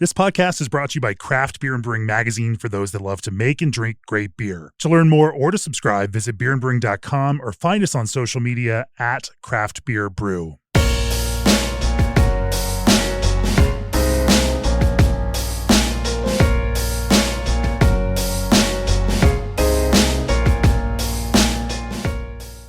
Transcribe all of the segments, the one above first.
This podcast is brought to you by Craft Beer and Brewing Magazine for those that love to make and drink great beer. To learn more or to subscribe, visit beerandbrewing.com or find us on social media at Craft Beer Brew.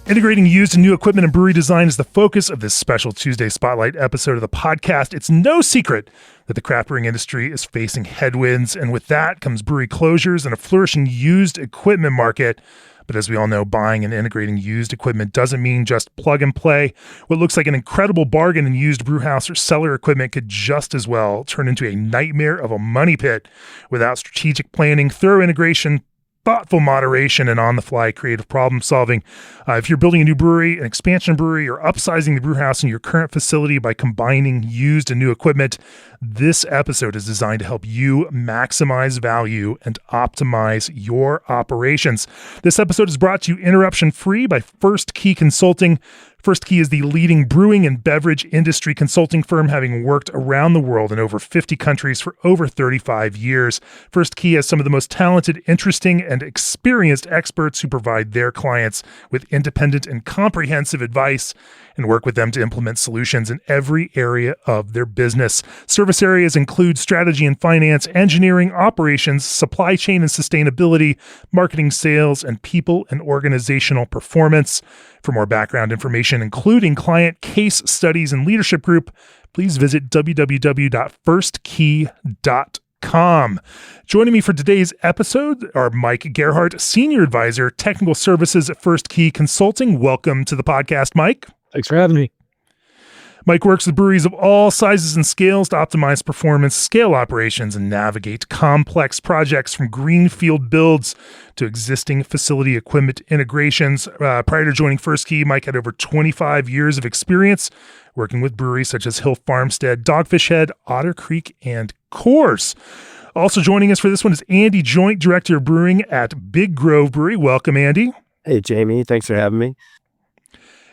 Integrating used and new equipment and brewery design is the focus of this special Tuesday Spotlight episode of the podcast. It's no secret that the craft brewing industry is facing headwinds, and with that comes brewery closures and a flourishing used equipment market. But as we all know, buying and integrating used equipment doesn't mean just plug and play. What looks like an incredible bargain in used brewhouse or cellar equipment could just as well turn into a nightmare of a money pit without strategic planning, thorough integration, thoughtful moderation, and on-the-fly creative problem solving. If you're building a new brewery, an expansion brewery, or upsizing the brewhouse in your current facility by combining used and new equipment, this episode is designed to help you maximize value and optimize your operations. This episode is brought to you interruption-free by First Key Consulting. First Key is the leading brewing and beverage industry consulting firm, having worked around the world in over 50 countries for over 35 years. First Key has some of the most talented, interesting, and experienced experts who provide their clients with independent and comprehensive advice and work with them to implement solutions in every area of their business. Service areas include strategy and finance, engineering, operations, supply chain and sustainability, marketing, sales, and people and organizational performance. For more background information, including client case studies and leadership group, please visit www.firstkey.com. Joining me for today's episode are Mike Gerhardt, Senior Advisor, Technical Services at First Key Consulting. Welcome to the podcast, Mike. Thanks for having me. Mike works with breweries of all sizes and scales to optimize performance, scale operations, and navigate complex projects from greenfield builds to existing facility equipment integrations. Prior to joining First Key, Mike had over 25 years of experience working with breweries such as Hill Farmstead, Dogfish Head, Otter Creek, and Coors. Also joining us for this one is Andy, Joint Director of Brewing at Big Grove Brewery. Welcome, Andy. Hey, Jamie. Thanks for having me.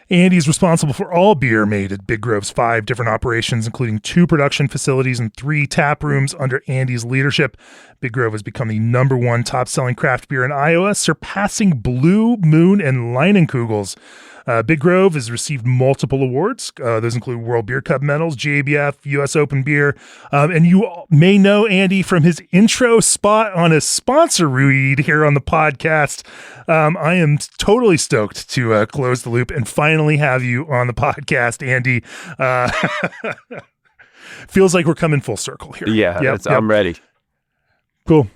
Andy is responsible for all beer made at Big Grove's 5 different operations, including 2 production facilities and 3 tap rooms. Under Andy's leadership, Big Grove has become the #1 top-selling craft beer in Iowa, surpassing Blue Moon and Leinenkugels. Big Grove has received multiple awards. Those include World Beer Cup medals, GABF, U.S. Open Beer. And you may know Andy from his intro spot on a sponsor read here on the podcast. I am totally stoked to close the loop and finally have you on the podcast, Andy. Feels like we're coming full circle here. Yeah, I'm ready. Cool.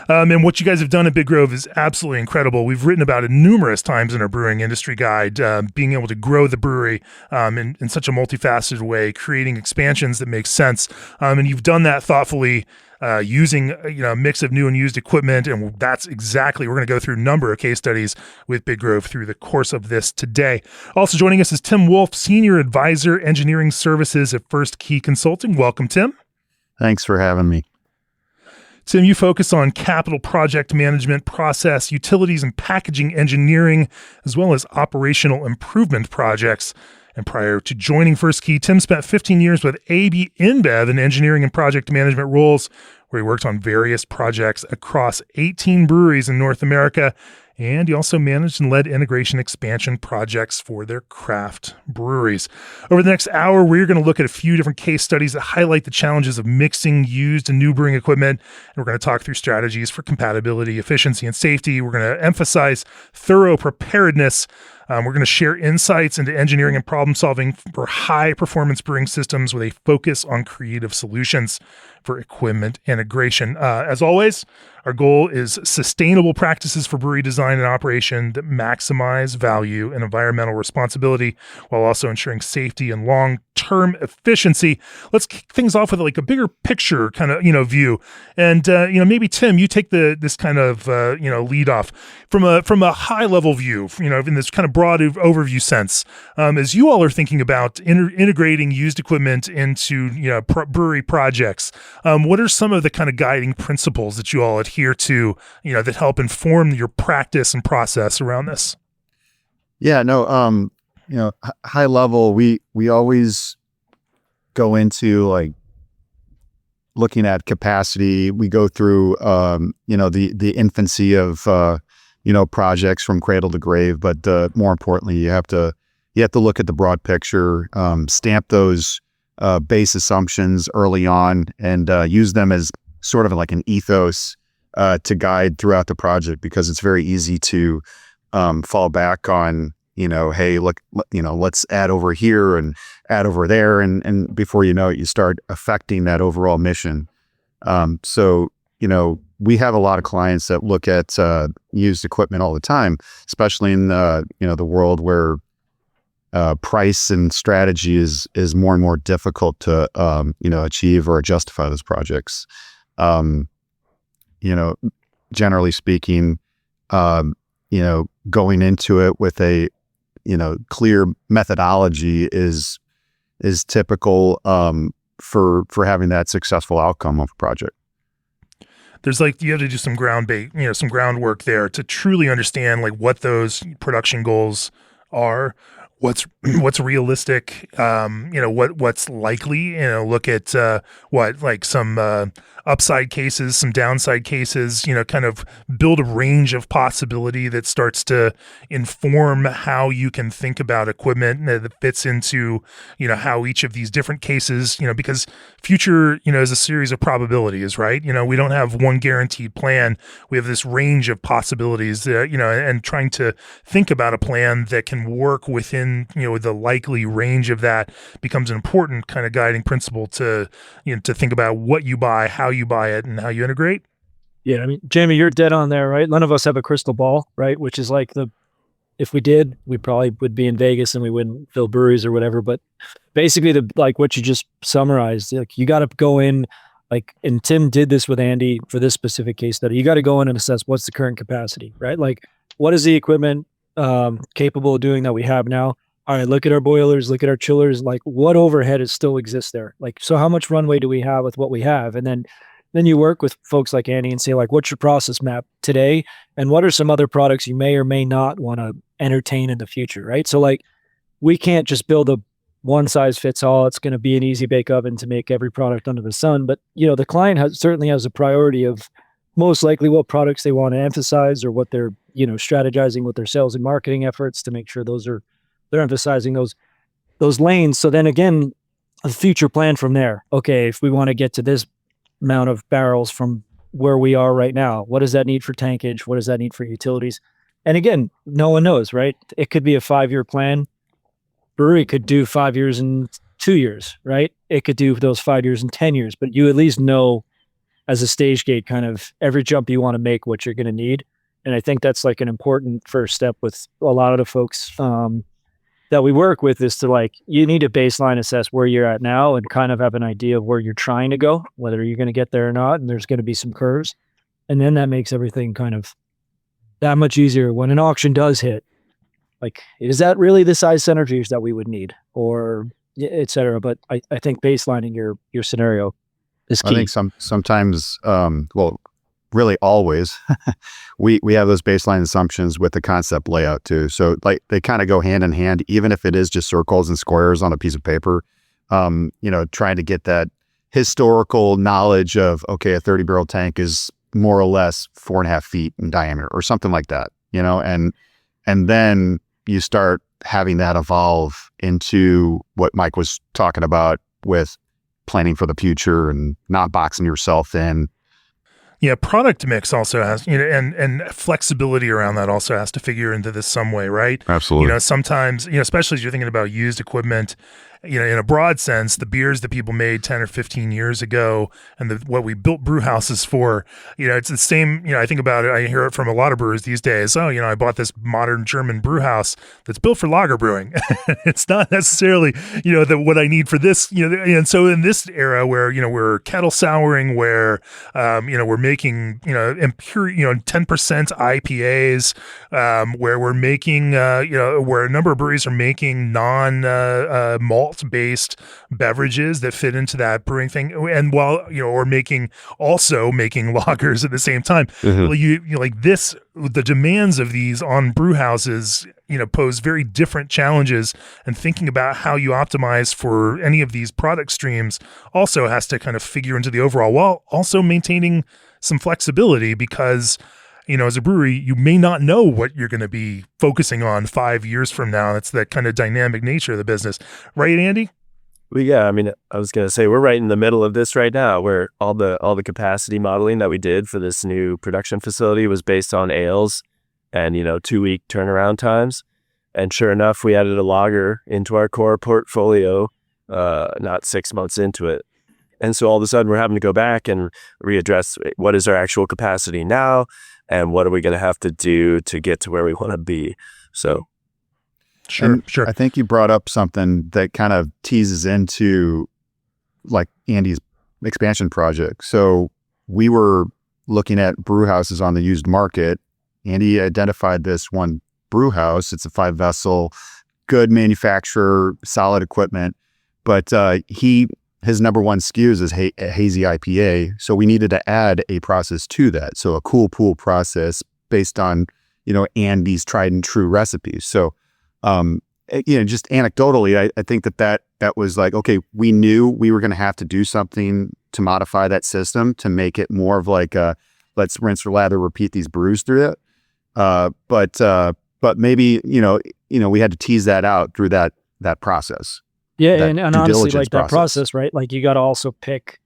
And what you guys have done at Big Grove is absolutely incredible. We've written about it numerous times in our brewing industry guide, being able to grow the brewery in such a multifaceted way, creating expansions that make sense. And you've done that thoughtfully, using a mix of new and used equipment. And that's exactly, we're going to go through a number of case studies with Big Grove through the course of this today. Also joining us is Tim Wolf, Senior Advisor, Engineering Services at First Key Consulting. Welcome, Tim. Thanks for having me. Tim, you focus on capital project management, process, utilities, and packaging engineering, as well as operational improvement projects. And prior to joining First Key, Tim spent 15 years with AB InBev in engineering and project management roles, where he worked on various projects across 18 breweries in North America. And he also managed and led integration expansion projects for their craft breweries. Over the next hour, we're going to look at a few different case studies that highlight the challenges of mixing used and new brewing equipment. And we're going to talk through strategies for compatibility, efficiency, and safety. We're going to emphasize thorough preparedness. We're going to share insights into engineering and problem solving for high-performance brewing systems with a focus on creative solutions for equipment integration. As always, our goal is sustainable practices for brewery design and operation that maximize value and environmental responsibility while also ensuring safety and long-term efficiency. Let's kick things off with like a bigger picture kind of, view. And, maybe Tim, you take this kind of, lead off from a high level view, in this kind of broad overview sense. As you all are thinking about integrating used equipment into, brewery projects, what are some of the kind of guiding principles that you all adhere to, that help inform your practice and process around this? Yeah, no, high level, we always go into like looking at capacity, we go through, the infancy of, projects from cradle to grave. But more importantly, you have to look at the broad picture, stamp those base assumptions early on, and use them as sort of like an ethos to guide throughout the project, because it's very easy to fall back on, hey, look, let's add over here and add over there. And before you know it, you start affecting that overall mission. So, we have a lot of clients that look at used equipment all the time, especially in the world where price and strategy is more and more difficult to, achieve or justify those projects. Generally speaking, going into it with a, clear methodology is typical for having that successful outcome of a project. There's you have to do some some groundwork there to truly understand what those production goals are, what's realistic, what's likely, look at some upside cases, some downside cases, kind of build a range of possibility that starts to inform how you can think about equipment that fits into, how each of these different cases, because future, is a series of probabilities, right? We don't have one guaranteed plan. We have this range of possibilities, and trying to think about a plan that can work within, the likely range of that becomes an important kind of guiding principle to, to think about what you buy, how you buy it, and how you integrate. Yeah, I mean, Jamie, you're dead on there, right? None of us have a crystal ball, right? Which is if we did, we probably would be in Vegas and we wouldn't fill breweries or whatever. But basically, what you just summarized, you got to go in, and Tim did this with Andy for this specific case study. You got to go in and assess what's the current capacity, right? What is the equipment capable of doing that we have now? All right, look at our boilers, look at our chillers, what overhead still exists there? So how much runway do we have with what we have? And then you work with folks like Andy and say, what's your process map today? And what are some other products you may or may not want to entertain in the future, right? So we can't just build a one size fits all. It's going to be an easy bake oven to make every product under the sun. But, the client certainly has a priority of most likely what products they want to emphasize, or what they're, strategizing with their sales and marketing efforts to make sure they're emphasizing those lanes. So then again, a future plan from there. Okay, if we want to get to this amount of barrels from where we are right now, what does that need for tankage? What does that need for utilities? And again, no one knows, right? It could be a 5-year plan. Brewery could do 5 years and 2 years, right? It could do those 5 years and 10 years, but you at least know as a stage gate, kind of every jump you want to make, what you're going to need. And I think that's an important first step with a lot of the folks that we work with, is to you need to baseline assess where you're at now and kind of have an idea of where you're trying to go, whether you're going to get there or not. And there's going to be some curves. And then that makes everything kind of that much easier when an auction does hit. Is that really the size centrifuge that we would need, or et cetera? But I think baselining your scenario is key. I think sometimes, really always, we have those baseline assumptions with the concept layout too. So they kind of go hand in hand, even if it is just circles and squares on a piece of paper, trying to get that historical knowledge of, okay, a 30 barrel tank is more or less 4.5 feet in diameter or something like that, and then you start having that evolve into what Mike was talking about with planning for the future and not boxing yourself in. Yeah, product mix also has, and flexibility around that also has to figure into this some way, right? Absolutely. Sometimes, especially as you're thinking about used equipment, in a broad sense, the beers that people made 10 or 15 years ago and what we built brew houses for, it's the same, I think about it, I hear it from a lot of brewers these days. Oh, I bought this modern German brew house that's built for lager brewing. It's not necessarily, what I need for this, and so in this era where, we're kettle souring, where, we're making, impure, 10% IPAs, where we're making, where a number of breweries are making non-malt malt-based beverages that fit into that brewing thing, and while or making lagers at the same time. Well, you like this, the demands of these on brew houses, pose very different challenges, and thinking about how you optimize for any of these product streams also has to kind of figure into the overall, while also maintaining some flexibility, because as a brewery, you may not know what you're going to be focusing on 5 years from now. That's that kind of dynamic nature of the business. Right, Andy? Well, yeah, I mean, I was going to say, we're right in the middle of this right now, where all the capacity modeling that we did for this new production facility was based on ales and, 2-week turnaround times. And sure enough, we added a lager into our core portfolio, not 6 months into it. And so all of a sudden, we're having to go back and readdress what is our actual capacity now, and what are we going to have to do to get to where we want to be. So, sure. I think you brought up something that kind of teases into like Andy's expansion project. So we were looking at brew houses on the used market. Andy identified this one brew house. It's a 5-vessel, good manufacturer, solid equipment, but his number one SKUs is a hazy IPA. So we needed to add a process to that. So a cool pool process based on, Andy's tried and true recipes. So, just anecdotally, I think that was like, okay, we knew we were going to have to do something to modify that system to make it more of like a, let's rinse, lather, repeat these brews through it. But maybe, we had to tease that out through that process. Yeah, and honestly, like that process, right? Like you got to also pick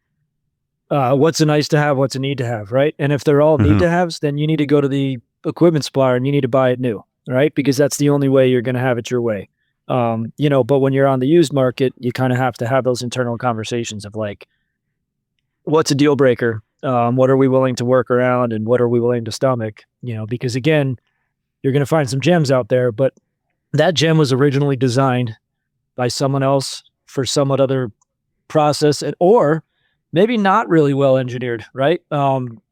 what's a nice to have, what's a need to have, right? And if they're all need to haves, then you need to go to the equipment supplier and you need to buy it new, right? Because that's the only way you're going to have it your way. But when you're on the used market, you kind of have to have those internal conversations of like, what's a deal breaker? What are we willing to work around, and what are we willing to stomach? Because again, you're going to find some gems out there, but that gem was originally designed by someone else for somewhat other process, or maybe not really well engineered, right?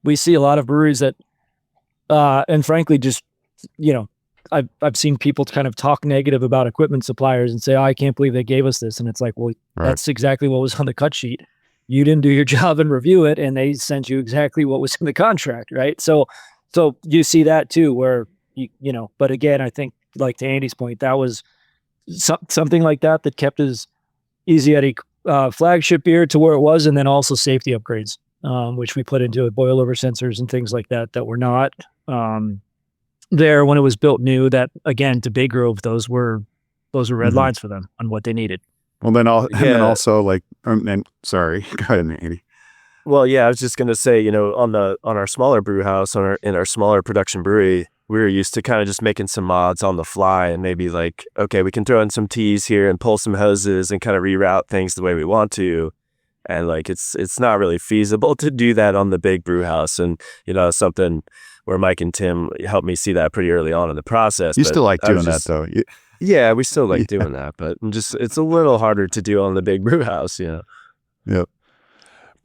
We see a lot of breweries that, and frankly, just, I've seen people kind of talk negative about equipment suppliers and say, oh, I can't believe they gave us this. And it's like, well, That's exactly what was on the cut sheet. You didn't do your job and review it, and they sent you exactly what was in the contract, right? So you see that too, where, but again, I think, like to Andy's point, that was something like that kept his Easy Eddie flagship beer to where it was, and then also safety upgrades, which we put into it, boil over sensors and things like that were not there when it was built new. That again, to Big Grove, those were red lines for them on what they needed. Well, then and then also like, sorry, go ahead, Andy. Well, yeah, I was just gonna say, on our smaller brew house, in our smaller production brewery, we were used to kind of just making some mods on the fly, and maybe like, okay, we can throw in some teas here and pull some hoses and kind of reroute things the way we want to. And like, it's not really feasible to do that on the big brew house. And, something where Mike and Tim helped me see that pretty early on in the process. You still like doing that though. Yeah, we still like doing that, but it's a little harder to do on the big brew house, Yep.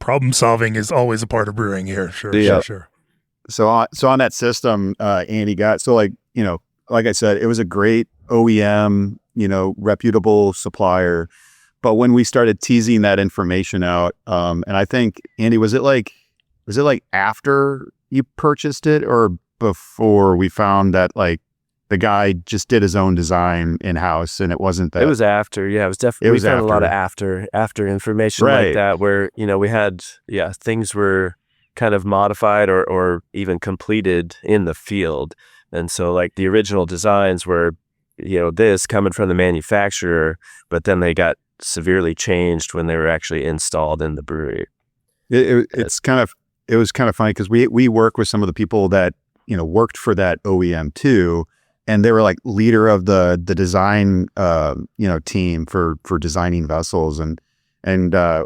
Problem solving is always a part of brewing here. Sure. So on that system, Andy got, like I said, it was a great OEM, reputable supplier. But when we started teasing that information out, and I think, Andy, was it like after you purchased it or before we found that like the guy just did his own design in-house and it wasn't that? It was after, yeah, it was definitely, we found a lot of after information like that where, we had, things were kind of modified or even completed in the field. And so like the original designs were, this coming from the manufacturer, but then they got severely changed when they were actually installed in the brewery. It was kind of funny because we work with some of the people that, worked for that OEM too. And they were like leader of the design, team for designing vessels. And I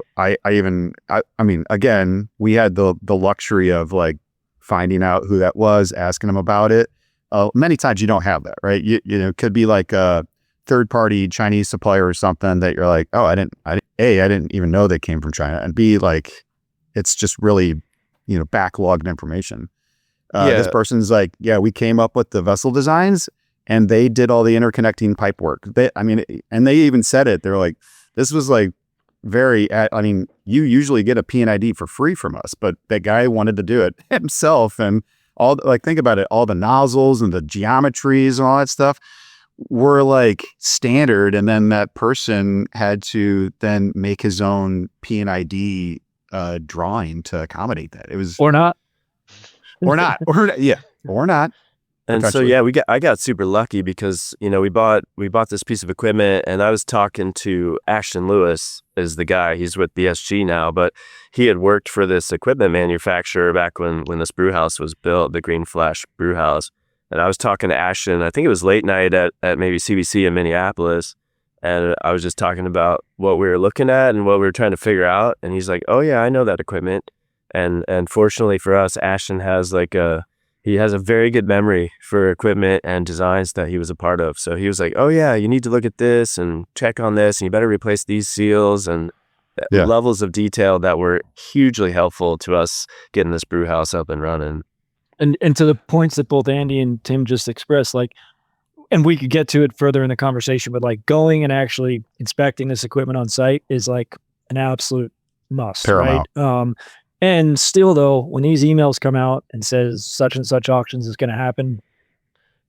mean, again, we had the luxury of like finding out who that was, asking them about it. Many times you don't have that, right? It could be like a third party Chinese supplier or something that you're like, oh, I didn't even know they came from China. And B, like, it's just really, backlogged information. This person's like, yeah, we came up with the vessel designs and they did all the interconnecting pipe work. And they even said it. They're like, this was like I mean, you usually get a P&ID for free from us, but that guy wanted to do it himself. And think about it, all the nozzles and the geometries and all that stuff were like standard. And then that person had to then make his own P&ID drawing to accommodate that. It was, or not. or not. And so I got super lucky because we bought this piece of equipment, and I was talking to Ashton Lewis, is the guy. He's with BSG now, but he had worked for this equipment manufacturer back when this brew house was built, the Green Flash brew house. And I was talking to Ashton. I think it was late night at maybe CBC in Minneapolis, and I was just talking about what we were looking at and what we were trying to figure out. And he's like, "Oh yeah, I know that equipment." And fortunately for us, Ashton has he has a very good memory for equipment and designs that he was a part of. So he was like, "Oh yeah, you need to look at this and check on this, and you better replace these seals," and levels of detail that were hugely helpful to us getting this brew house up and running. And to the points that both Andy and Tim just expressed, and we could get to it further in the conversation, but going and actually inspecting this equipment on site is like an absolute must, paramount. Right? And still though, when these emails come out and says such and such auctions is going to happen,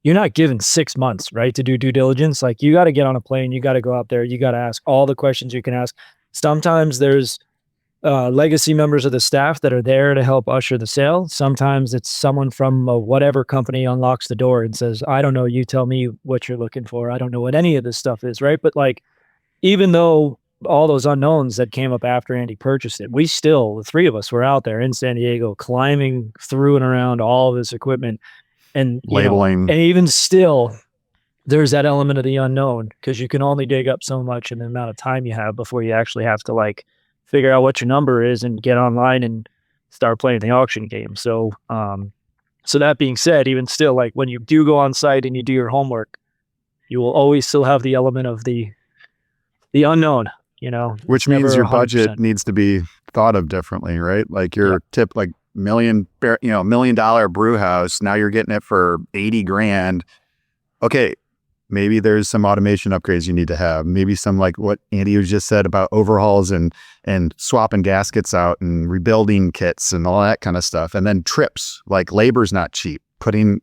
you're not given 6 months, right, to do due diligence. Like, you got to get on a plane, you got to go out there, you got to ask all the questions you can ask. Sometimes there's legacy members of the staff that are there to help usher the sale. Sometimes it's someone from whatever company unlocks the door and says, "I don't know, you tell me what you're looking for. I don't know what any of this stuff is," right? But even though all those unknowns that came up after Andy purchased it, the three of us were out there in San Diego climbing through and around all of this equipment and labeling. And even still, there's that element of the unknown, because you can only dig up so much in the amount of time you have before you actually have to figure out what your number is and get online and start playing the auction game. So, so that being said, even still, when you do go on site and you do your homework, you will always still have the element of the unknown, which means your budget needs to be thought of differently, right? Your tip, $1 million brew house. Now you're getting it for $80,000. Okay. Maybe there's some automation upgrades you need to have. Maybe some, like what Andy just said about overhauls and swapping gaskets out and rebuilding kits and all that kind of stuff. And then trips, labor's not cheap. Putting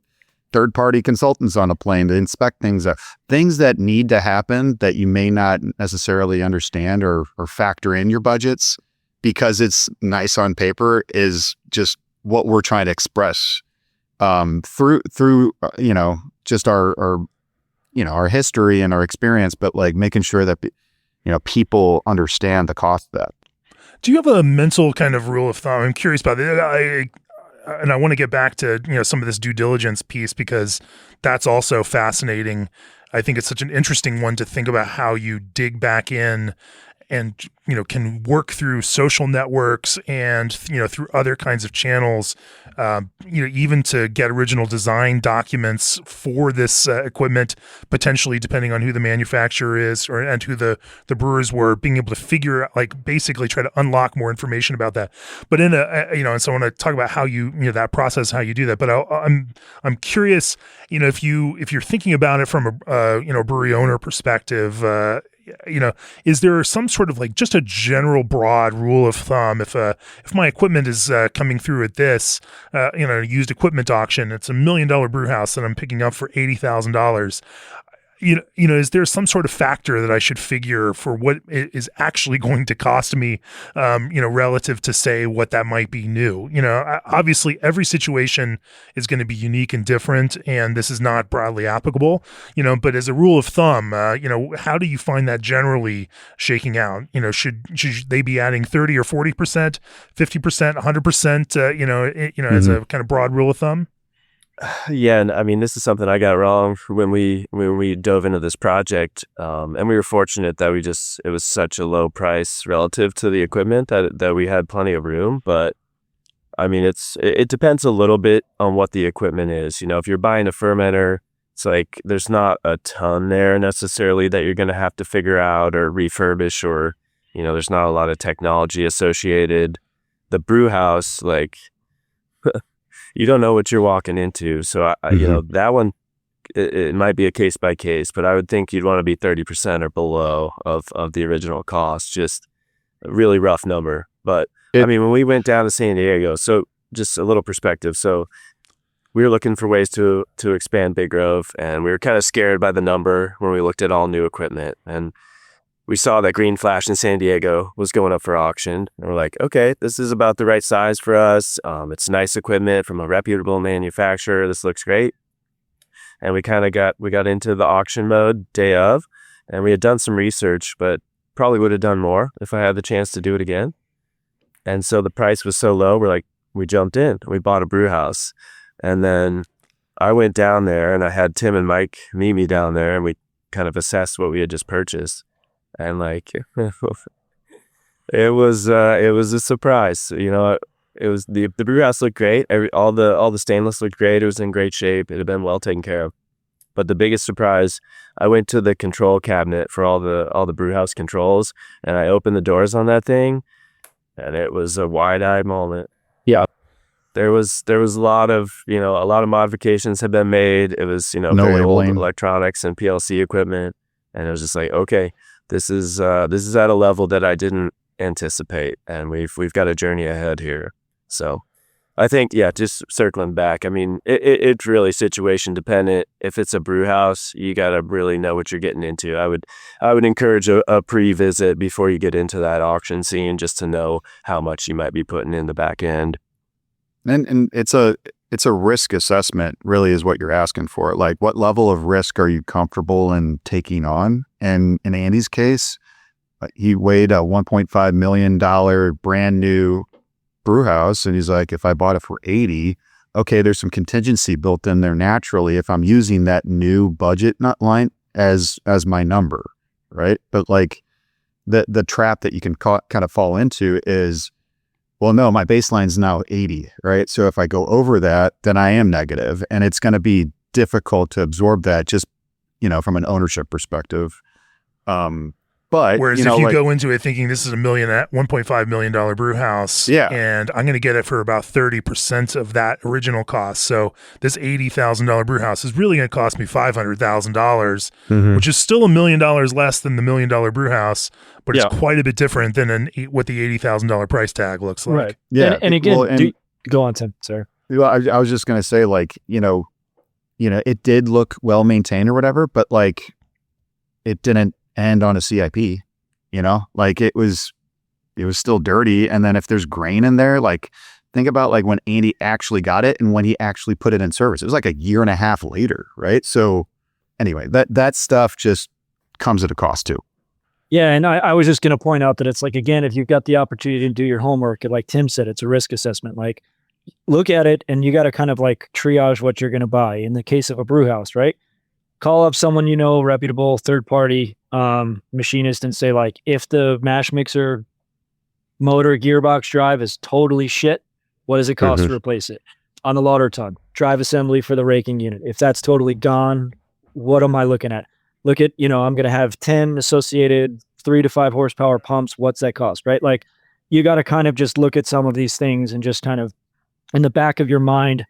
third-party consultants on a plane to inspect things that need to happen that you may not necessarily understand or factor in your budgets because it's nice on paper is just what we're trying to express through just our history and our experience, but making sure that, people understand the cost of that. Do you have a mental kind of rule of thumb? I'm curious about it. And I want to get back to, some of this due diligence piece, because that's also fascinating. I think it's such an interesting one to think about how you dig back in and, can work through social networks and, through other kinds of channels, even to get original design documents for this equipment, potentially depending on who the manufacturer is and who the brewers were, being able to figure out, basically try to unlock more information about that. But and so I want to talk about how that process, how you do that. But I'm curious, if you're thinking about it from a brewery owner perspective, is there some sort of just a general broad rule of thumb? If my equipment is coming through at this, used equipment auction, it's $1 million brew house that I'm picking up for $80,000. Is there some sort of factor that I should figure for what it is actually going to cost me, relative to say what that might be new? Obviously every situation is going to be unique and different, and this is not broadly applicable, but as a rule of thumb, how do you find that generally shaking out? Should they be adding 30 or 40%, 50%, 100%, as a kind of broad rule of thumb? Yeah, and I mean, this is something I got wrong when we dove into this project, and we were fortunate that it was such a low price relative to the equipment that we had plenty of room. But I mean, it depends a little bit on what the equipment is. If you're buying a fermenter, it's there's not a ton there necessarily that you're going to have to figure out or refurbish, or there's not a lot of technology associated. The brew house, you don't know what you're walking into. So, that one, it might be a case by case, but I would think you'd want to be 30% or below of the original cost. Just a really rough number. But I mean, when we went down to San Diego, so just a little perspective. So we were looking for ways to expand Big Grove, and we were kind of scared by the number when we looked at all new equipment. And we saw that Green Flash in San Diego was going up for auction. And we're like, okay, this is about the right size for us. It's nice equipment from a reputable manufacturer. This looks great. And we kind of got into the auction mode day of, and we had done some research, but probably would have done more if I had the chance to do it again. And so the price was so low, we jumped in. We bought a brew house. And then I went down there, and I had Tim and Mike meet me down there, and we kind of assessed what we had just purchased. And it was a surprise. It was the brew house looked great. All the stainless looked great. It was in great shape. It had been well taken care of. But the biggest surprise, I went to the control cabinet for all the brew house controls, and I opened the doors on that thing, and it was a wide-eyed moment. Yeah. There was a lot of modifications had been made. It was No very old labeling. electronics and PLC equipment, and it was just like, okay, this is at a level that I didn't anticipate, and we've got a journey ahead here. So I think, just circling back, I mean, it's really situation dependent. If it's a brew house, you got to really know what you're getting into. I would encourage a pre-visit before you get into that auction scene, just to know how much you might be putting in the back end. And it's a risk assessment, really, is what you're asking for. Like, what level of risk are you comfortable in taking on? And in Andy's case, he weighed a $1.5 million brand new brew house, and he's like, if I bought it for 80, okay, there's some contingency built in there naturally if I'm using that new budget nut line as my number, right? But like the trap that you can kind of fall into is, well, no, my baseline is now 80, right? So if I go over that, then I am negative, and it's going to be difficult to absorb that just, from an ownership perspective. But whereas if you go into it thinking this is $1.5 million brew house, and I'm going to get it for about 30% of that original cost. So this $80,000 brew house is really going to cost me $500,000, which is still $1 million less than the $1 million brew house, but it's quite a bit different than what the $80,000 price tag looks like. Right. Yeah. And again, go on, Tim. Sorry. Well, I was just going to say, it did look well maintained or whatever, but it didn't end on a CIP, it was still dirty. And then if there's grain in there, think about when Andy actually got it and when he actually put it in service, it was like a year and a half later. Right. So anyway, that stuff just comes at a cost too. Yeah. And I was just going to point out that it's again, if you've got the opportunity to do your homework, like Tim said, it's a risk assessment. Look at it, and you got to kind of triage what you're going to buy. In the case of a brew house, right? Call up someone, reputable third party machinist, and say, if the mash mixer motor gearbox drive is totally shit, what does it cost to replace it? On the lauder tug, drive assembly for the raking unit, if that's totally gone, what am I looking at? Look at, I'm going to have 10 associated 3 to 5 horsepower pumps. What's that cost, right? You got to kind of just look at some of these things and just kind of in the back of your mind.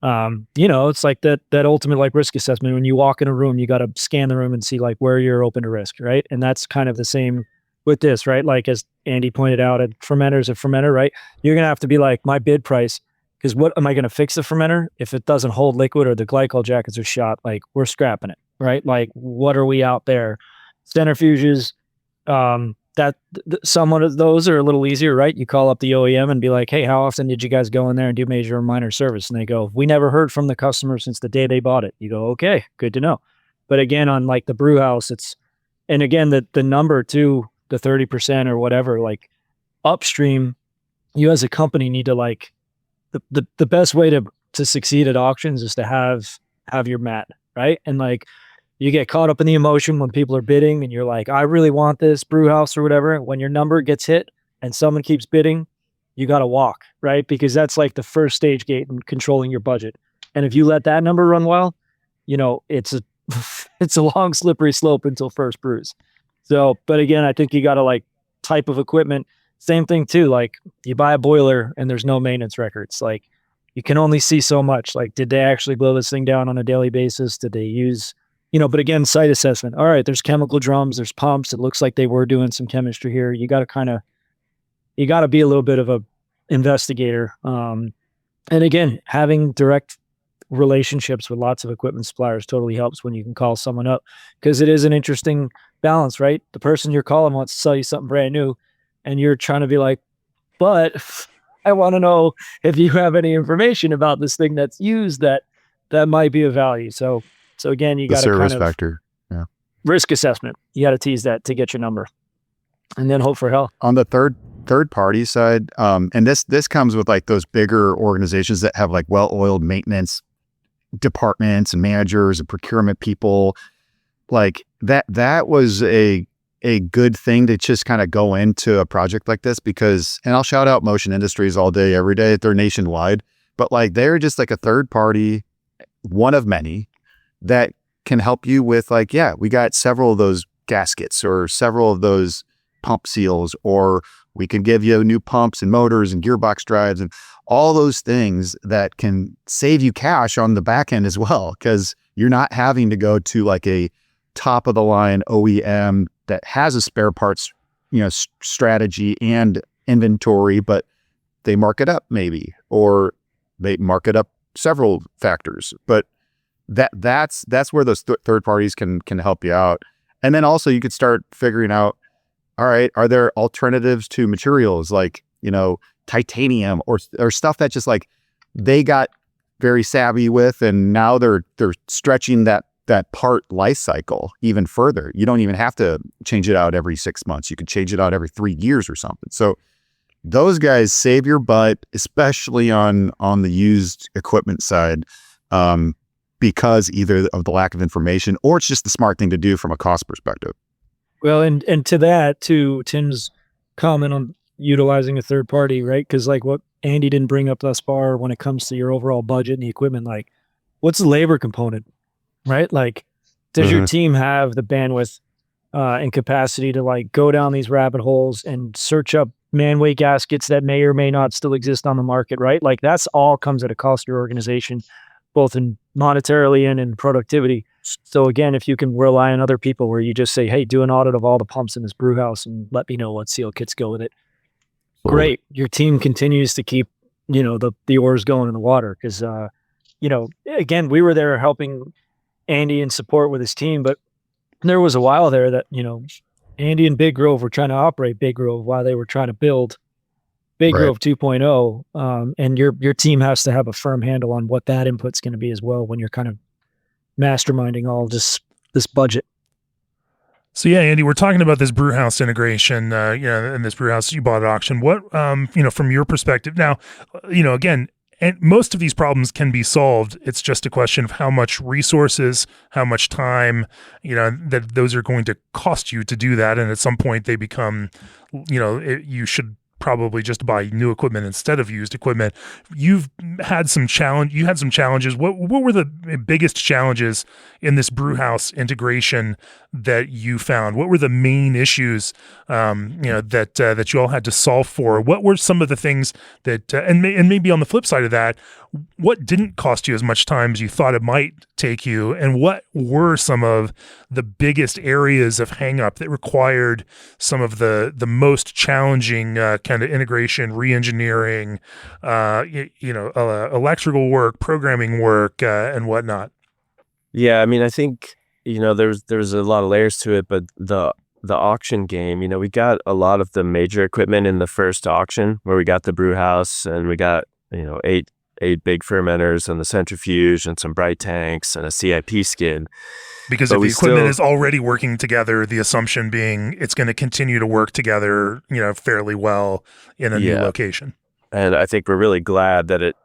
It's like that ultimate risk assessment. When you walk in a room, you got to scan the room and see where you're open to risk, right? And that's kind of the same with this, right? As Andy pointed out, a fermenter, right? You're going to have to be my bid price, because what am I going to fix the fermenter? If it doesn't hold liquid or the glycol jackets are shot, we're scrapping it, right? What are we out there? Centrifuges, some of those are a little easier, right? You call up the OEM and be like, hey, how often did you guys go in there and do major or minor service? And they go, we never heard from the customer since the day they bought it. You go, okay, good to know. But again, on the brew house, and again, the number too, the 30% or whatever, upstream, you as a company need to the best way to succeed at auctions is to have your mat, right? And you get caught up in the emotion when people are bidding and you're like, I really want this brew house or whatever. When your number gets hit and someone keeps bidding, you got to walk, right? Because that's the first stage gate in controlling your budget. And if you let that number run wild, it's a long slippery slope until first brews. So, but again, I think you got to type of equipment. Same thing too. You buy a boiler and there's no maintenance records. you can only see so much. Like, did they actually blow this thing down on a daily basis? Did they use, but again, site assessment. All right, there's chemical drums, there's pumps. It looks like they were doing some chemistry here. You got to be a little bit of a investigator. And again, having direct relationships with lots of equipment suppliers totally helps when you can call someone up, because it is an interesting balance, right? The person you're calling wants to sell you something brand new, and you're trying to be like, but I want to know if you have any information about this thing that's used that might be of value. So again, you got to service kind of factor. Yeah. risk assessment. You got to tease that to get your number, and then hope for hell. On the third party side, and this comes with like those bigger organizations that have like well-oiled maintenance departments and managers and procurement people. Like that was a good thing to just kind of go into a project like this, because, and I'll shout out Motion Industries all day, every day. They're nationwide, but like they're just like a third party, one of many, that can help you with like, yeah, we got several of those gaskets or several of those pump seals, or we can give you new pumps and motors and gearbox drives and all those things that can save you cash on the back end as well, because you're not having to go to like a top of the line OEM that has a spare parts, strategy and inventory, but they mark it up maybe, or they mark it up several factors. But that's where those third parties can help you out. And then also you could start figuring out, all right, are there alternatives to materials like, titanium or stuff that just like they got very savvy with, and now they're stretching that part life cycle even further. You don't even have to change it out every 6 months. You could change it out every 3 years or something. So those guys save your butt, especially on the used equipment side, because either of the lack of information, or it's just the smart thing to do from a cost perspective. Well, and to that, to Tim's comment on utilizing a third party, right? Because like what Andy didn't bring up thus far when it comes to your overall budget and the equipment, like what's the labor component, right? Like, does your team have the bandwidth and capacity to like go down these rabbit holes and search up man-weight gaskets that may or may not still exist on the market, right? Like that's all comes at a cost to your organization, both in monetarily and in productivity. So again, if you can rely on other people where you just say, hey, do an audit of all the pumps in this brew house and let me know what seal kits go with it. Great. Your team continues to keep, the oars going in the water. Cause, again, we were there helping Andy in support with his team, but there was a while there that, Andy and Big Grove were trying to operate Big Grove while they were trying to build Big Grove 2.0. And your team has to have a firm handle on what that input's going to be as well when you're kind of masterminding all this budget. So yeah, Andy, we're talking about this brew house integration, and this brew house you bought at auction. What, from your perspective now, again, and most of these problems can be solved. It's just a question of how much resources, how much time, that those are going to cost you to do that. And at some point they become, you should probably just buy new equipment instead of used equipment. You had some challenges. What were the biggest challenges in this brew house integration that you found? What were the main issues, that you all had to solve for? What were some of the things that, and maybe on the flip side of that, what didn't cost you as much time as you thought it might take you? And what were some of the biggest areas of hang up that required some of the most challenging kind of integration, re-engineering, electrical work, programming work, and whatnot? Yeah, I mean, I think, there's a lot of layers to it, but the auction game, we got a lot of the major equipment in the first auction where we got the brew house and we got, eight big fermenters and the centrifuge and some bright tanks and a CIP skid. Because if the equipment is already working together, the assumption being it's going to continue to work together, fairly well in a new location. And I think we're really glad that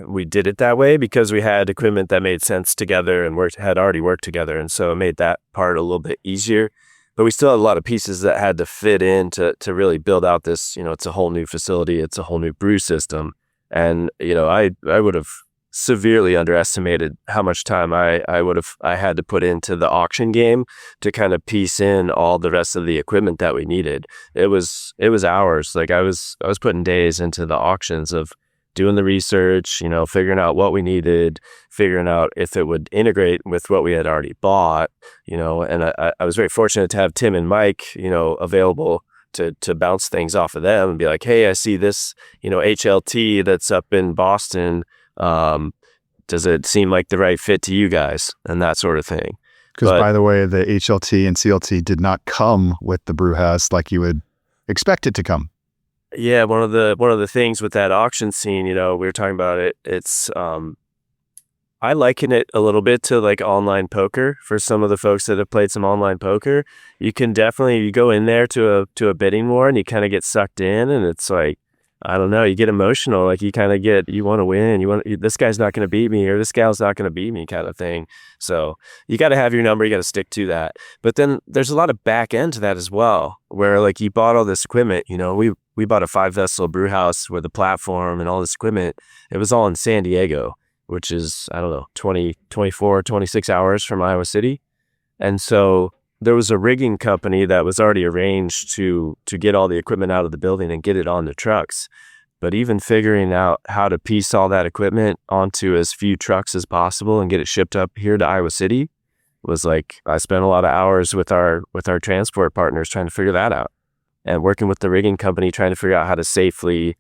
we did it that way, because we had equipment that made sense together and had already worked together. And so it made that part a little bit easier. But we still had a lot of pieces that had to fit in to really build out this, it's a whole new facility. It's a whole new brew system. And, I would have severely underestimated how much time I had to put into the auction game to kind of piece in all the rest of the equipment that we needed. It was hours. Like I was putting days into the auctions of doing the research, figuring out what we needed, figuring out if it would integrate with what we had already bought, and I was very fortunate to have Tim and Mike, available to bounce things off of them and be like, hey, I see this, HLT that's up in Boston. Does it seem like the right fit to you guys? And that sort of thing. Because by the way, the HLT and CLT did not come with the brew house like you would expect it to come. Yeah, one of the things with that auction scene, we were talking about it. It's I liken it a little bit to like online poker. For some of the folks that have played some online poker, you can definitely, you go in there to a bidding war and you kind of get sucked in, and it's like, I don't know, you get emotional, like you want to win, this guy's not going to beat me, or this gal's not going to beat me, kind of thing. So you got to have your number, you got to stick to that. But then there's a lot of back end to that as well, where like you bought all this equipment, we bought a 5-vessel brew house with a platform and all this equipment. It was all in San Diego, which is, I don't know, 24, 26 hours from Iowa City. And so there was a rigging company that was already arranged to get all the equipment out of the building and get it on the trucks. But even figuring out how to piece all that equipment onto as few trucks as possible and get it shipped up here to Iowa City was like, I spent a lot of hours with our transport partners trying to figure that out, and working with the rigging company trying to figure out how to safely,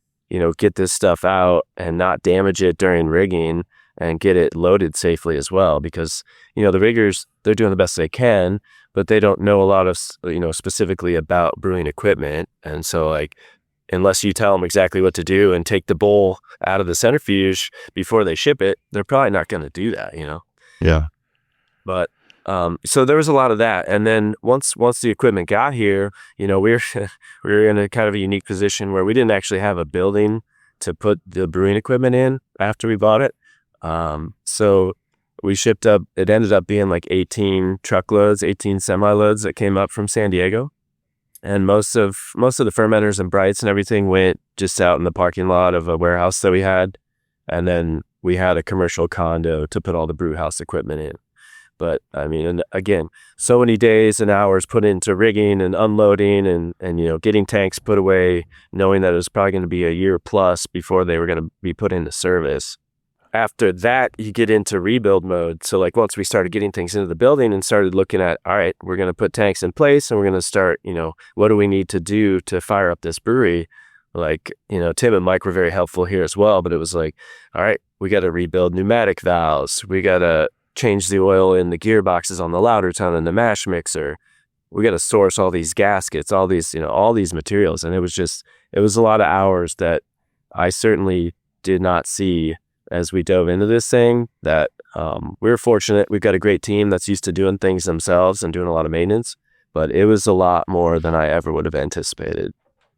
get this stuff out and not damage it during rigging and get it loaded safely as well. Because, the riggers, they're doing the best they can, but they don't know a lot of, specifically about brewing equipment. And so like, unless you tell them exactly what to do and take the bowl out of the centrifuge before they ship it, they're probably not going to do that, Yeah. But so there was a lot of that. And then once the equipment got here, we were in a kind of a unique position where we didn't actually have a building to put the brewing equipment in after we bought it. So we shipped up, it ended up being like 18 truckloads, 18 semi-loads that came up from San Diego. And most of the fermenters and brights and everything went just out in the parking lot of a warehouse that we had. And then we had a commercial condo to put all the brew house equipment in. But I mean, and again, so many days and hours put into rigging and unloading and getting tanks put away, knowing that it was probably going to be a year plus before they were going to be put into service. After that, you get into rebuild mode. So like once we started getting things into the building and started looking at, all right, we're going to put tanks in place and we're going to start, what do we need to do to fire up this brewery? Like, Tim and Mike were very helpful here as well, but it was like, all right, we got to rebuild pneumatic valves. We got to change the oil in the gearboxes on the lauter tun and the mash mixer. We got to source all these gaskets, all these materials. And it was a lot of hours that I certainly did not see as we dove into this thing. That we were fortunate. We've got a great team that's used to doing things themselves and doing a lot of maintenance, but it was a lot more than I ever would have anticipated.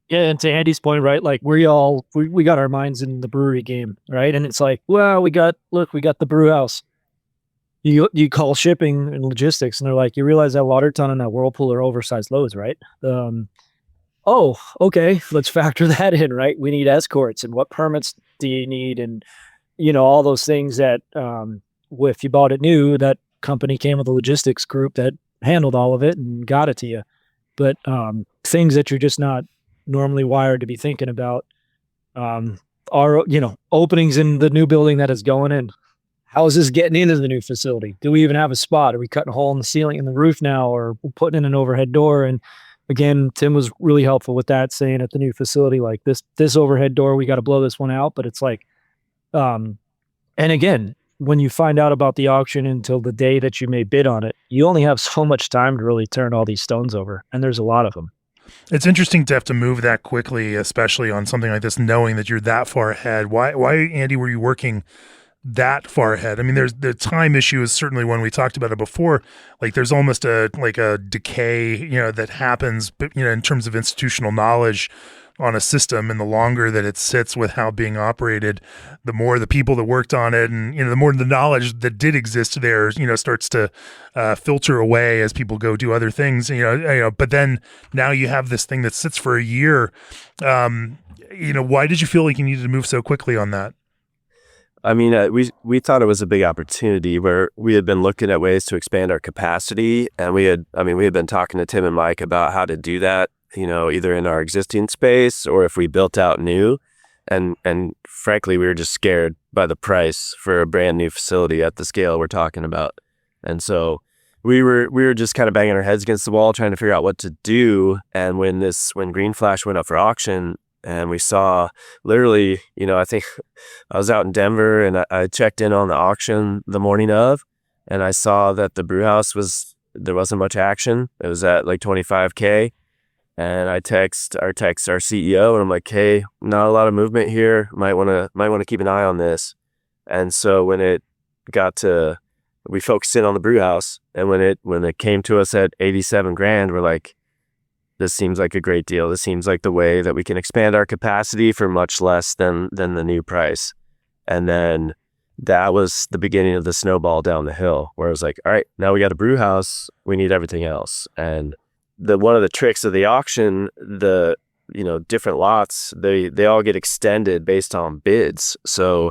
Yeah, and to Andy's point, right? Like we got our minds in the brewery game, right? And it's like, well, we got the brew house. You call shipping and logistics, and they're like, you realize that water ton and that Whirlpool are oversized loads, right? Oh, okay, let's factor that in, right? We need escorts, and what permits do you need, and all those things that if you bought it new, that company came with a logistics group that handled all of it and got it to you. But things that you're just not normally wired to be thinking about are openings in the new building that is going in. How is this getting into the new facility? Do we even have a spot? Are we cutting a hole in the ceiling in the roof now, or putting in an overhead door? And again, Tim was really helpful with that, saying at the new facility, like this overhead door, we got to blow this one out. But it's like, and again, when you find out about the auction until the day that you may bid on it, you only have so much time to really turn all these stones over. And there's a lot of them. It's interesting to have to move that quickly, especially on something like this, knowing that you're that far ahead. Why, Andy, were you working that far ahead? I mean, there's the time issue is certainly one. We talked about it before. Like there's almost a decay, that happens, in terms of institutional knowledge on a system, and the longer that it sits with how being operated, the more the people that worked on it, and the more the knowledge that did exist there, starts to filter away as people go do other things. But then now you have this thing that sits for a year. Why did you feel like you needed to move so quickly on that? I mean, we thought it was a big opportunity where we had been looking at ways to expand our capacity, and we had been talking to Tim and Mike about how to do that, either in our existing space or if we built out new. and frankly, we were just scared by the price for a brand new facility at the scale we're talking about. And so we were just kind of banging our heads against the wall trying to figure out what to do. And when Green Flash went up for auction, and we saw literally, I think I was out in Denver, and I checked in on the auction the morning of, and I saw that the brew house there wasn't much action. It was at like $25K. And I text our CEO, and I'm like, hey, not a lot of movement here. Might want to keep an eye on this. And so when it got to, we focused in on the brew house, and when it came to us at $87,000, we're like, this seems like a great deal. This seems like the way that we can expand our capacity for much less than the new price. And then that was the beginning of the snowball down the hill, where it was like, all right, now we got a brew house. We need everything else. And one of the tricks of the auction, the different lots, they all get extended based on bids. So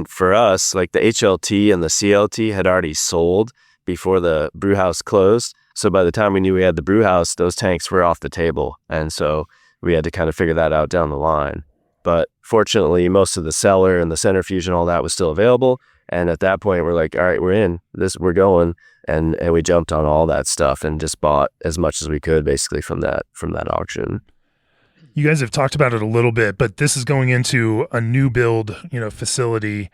for us, like the HLT and the CLT had already sold before the brew house closed. So by the time we knew we had the brew house, those tanks were off the table. And so we had to kind of figure that out down the line. But fortunately, most of the cellar and the centrifuge and all that was still available. And at that point, we're like, all right, we're in this, we're going. And we jumped on all that stuff and just bought as much as we could basically from that auction. You guys have talked about it a little bit, but this is going into a new build, facility,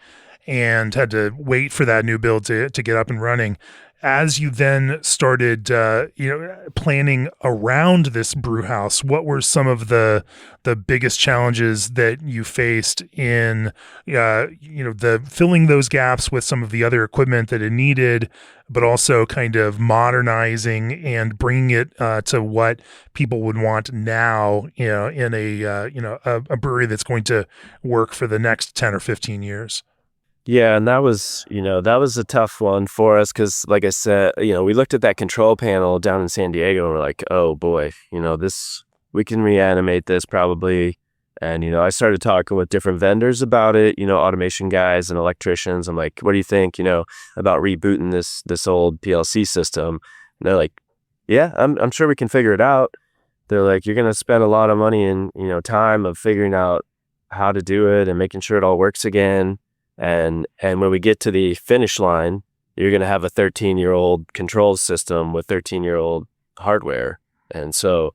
and had to wait for that new build to get up and running. As you then started, planning around this brew house, what were some of the biggest challenges that you faced in, the filling those gaps with some of the other equipment that it needed, but also kind of modernizing and bringing it to what people would want now, in a brewery that's going to work for the next 10 or 15 years? Yeah, and that was a tough one for us because, like I said, we looked at that control panel down in San Diego and we're like, oh boy, we can reanimate this probably. And, I started talking with different vendors about it, automation guys and electricians. I'm like, what do you think, about rebooting this old PLC system? And they're like, yeah, I'm sure we can figure it out. They're like, you're going to spend a lot of money and, time of figuring out how to do it and making sure it all works again. And when we get to the finish line, you're going to have a 13-year-old control system with 13-year-old hardware. And so,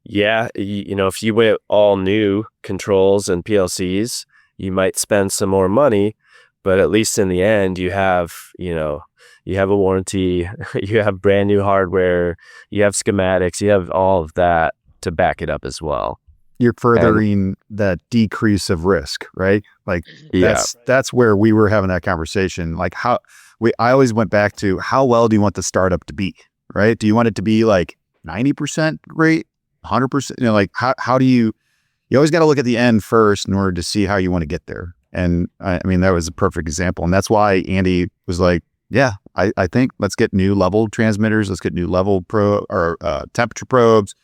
yeah, if you went all new controls and PLCs, you might spend some more money, but at least in the end, you have a warranty, you have brand new hardware, you have schematics, you have all of that to back it up as well. You're furthering that decrease of risk, right? Like that's where we were having that conversation. Like I always went back to how well do you want the startup to be, right? Do you want it to be like 90% great, 100%? Like how do you always got to look at the end first in order to see how you want to get there. And I mean, that was a perfect example. And that's why Andy was like, yeah, I think let's get new level transmitters. Let's get new level temperature probes.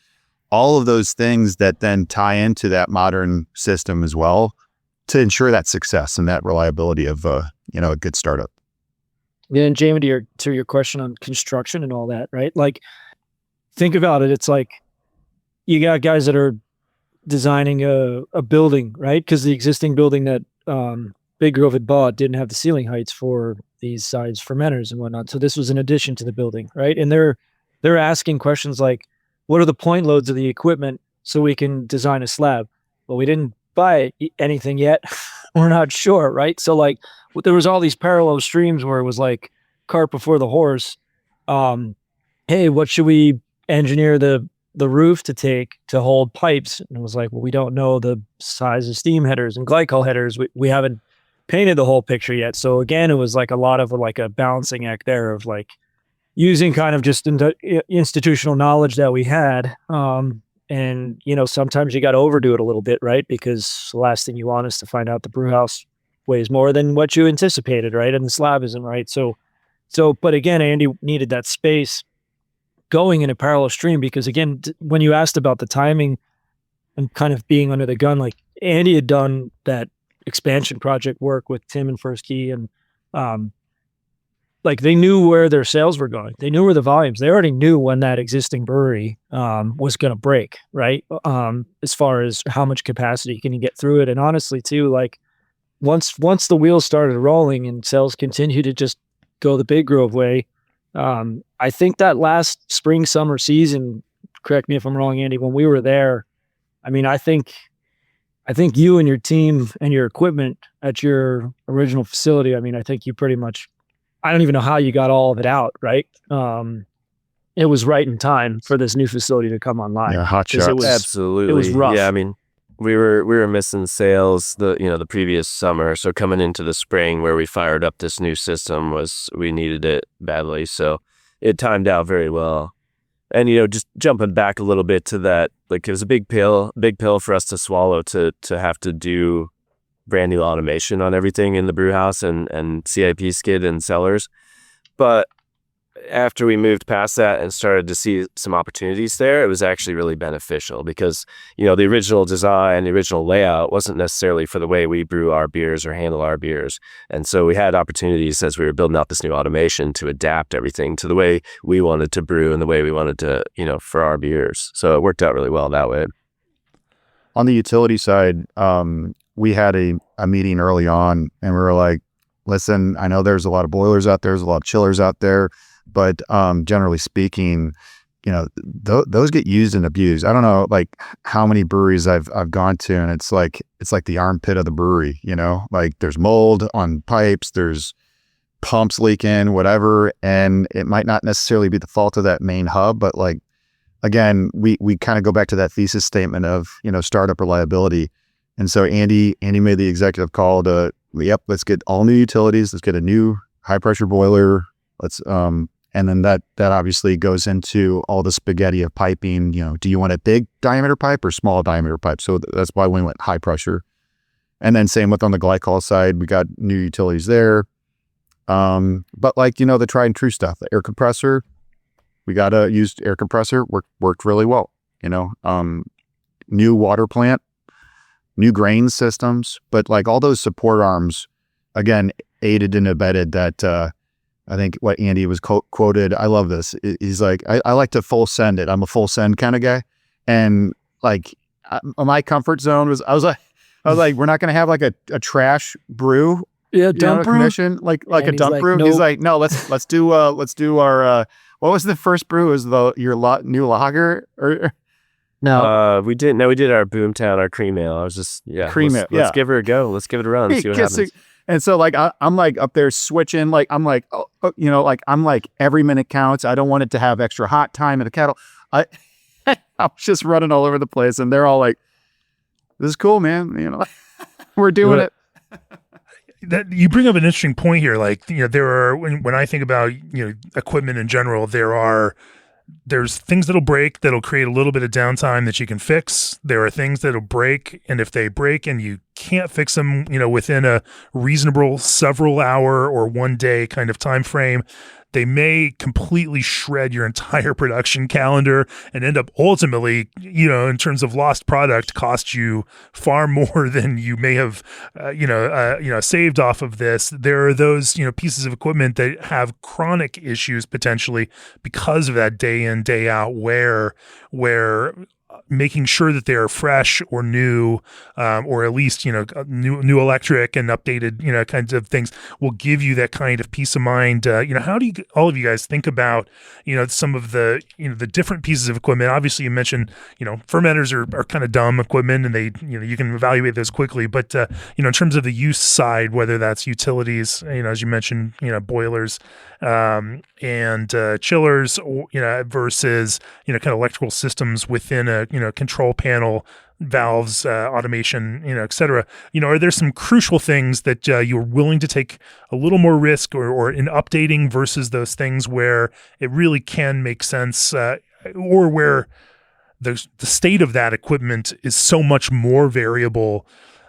All of those things that then tie into that modern system as well to ensure that success and that reliability of a good startup. Yeah, and Jamie, to your question on construction and all that, right? Like, think about it. It's like you got guys that are designing a building, right? Because the existing building that Big Grove had bought didn't have the ceiling heights for these size fermenters and whatnot. So this was an addition to the building, right? And they're asking questions like, what are the point loads of the equipment so we can design a slab? Well, we didn't buy anything yet. We're not sure, right? So like there was all these parallel streams where it was like cart before the horse. Hey, what should we engineer the roof to take to hold pipes? And it was like, well, we don't know the size of steam headers and glycol headers. We haven't painted the whole picture yet. So again, it was like a lot of like a balancing act there of like, using kind of just institutional knowledge that we had. And, sometimes you got to overdo it a little bit, right? Because the last thing you want is to find out the brew house weighs more than what you anticipated, right? And the slab isn't right. So, but again, Andy needed that space going in a parallel stream because again, when you asked about the timing and kind of being under the gun, like Andy had done that expansion project work with Tim and First Key and, like they knew where their sales were going. They knew where the volumes. They already knew when that existing brewery was going to break, right? As far as how much capacity can you get through it, and honestly, too, like once the wheels started rolling and sales continued to just go the Big Grove way, I think that last spring summer season. Correct me if I'm wrong, Andy. When we were there, I mean, I think you and your team and your equipment at your original facility. I mean, I think you pretty much. I don't even know how you got all of it out, right? It was right in time for this new facility to come online. Yeah, hot 'Cause shots. Absolutely. It was rough. Yeah, I mean, we were missing sales the previous summer. So coming into the spring where we fired up this new system we needed it badly. So it timed out very well. And just jumping back a little bit to that, like it was a big pill for us to swallow to have to do brand new automation on everything in the brew house and CIP skid and cellars. But after we moved past that and started to see some opportunities there, it was actually really beneficial because, the original design, the original layout wasn't necessarily for the way we brew our beers or handle our beers. And so we had opportunities as we were building out this new automation to adapt everything to the way we wanted to brew and the way we wanted to, for our beers. So it worked out really well that way. On the utility side, we had a meeting early on and we were like, listen, I know there's a lot of boilers out there, there's a lot of chillers out there, but generally speaking, those get used and abused. I don't know like how many breweries I've gone to, and it's like the armpit of the brewery, like there's mold on pipes, there's pumps leaking, whatever, and it might not necessarily be the fault of that main hub, but like again, we kind of go back to that thesis statement of startup reliability. And so Andy made the executive call to, let's get all new utilities. Let's get a new high pressure boiler. And then that obviously goes into all the spaghetti of piping. Do you want a big diameter pipe or small diameter pipe? So that's why we went high pressure. And then same with on the glycol side, we got new utilities there. But like, the tried and true stuff, the air compressor, we got a used air compressor, worked really well, new water plant, new grain systems, but like all those support arms, again, aided and abetted that, I think what Andy was quoted, I love this. He's like, I like to full send it. I'm a full send kind of guy. And like my comfort zone was, I was like, we're not going to have like a trash brew. Yeah. Dump brew. Commission, like a dump brew. Nope. He's like, no, let's do our, what was the first brew? Was your new lager or? No, we did our Boomtown, our cream ale. I was just, cream ale. Let's give her a go. Let's give it a run. See what happens. And so like, I'm like up there switching, like, I'm like, like I'm like every minute counts. I don't want it to have extra hot time in the kettle. I was just running all over the place and they're all like, this is cool, man. We're doing it. That you bring up an interesting point here. Like, there are, when I think about, equipment in general, there's things that'll break that'll create a little bit of downtime that you can fix. There are things that'll break, and if they break and you can't fix them, within a reasonable several hour or 1 day kind of time frame, they may completely shred your entire production calendar and end up ultimately, in terms of lost product, cost you far more than you may have, saved off of this. There are those, pieces of equipment that have chronic issues potentially because of that day in, day out where making sure that they are fresh or new, or at least, new electric and updated, kinds of things will give you that kind of peace of mind. How do all of you guys think about, some of the, the different pieces of equipment? Obviously you mentioned, fermenters are kind of dumb equipment and they, you can evaluate those quickly, but, in terms of the use side, whether that's utilities, as you mentioned, boilers, and chillers, versus, kind of electrical systems within a, control panel, valves, automation, et cetera. Are there some crucial things that you're willing to take a little more risk or in updating versus those things where it really can make sense, or where the state of that equipment is so much more variable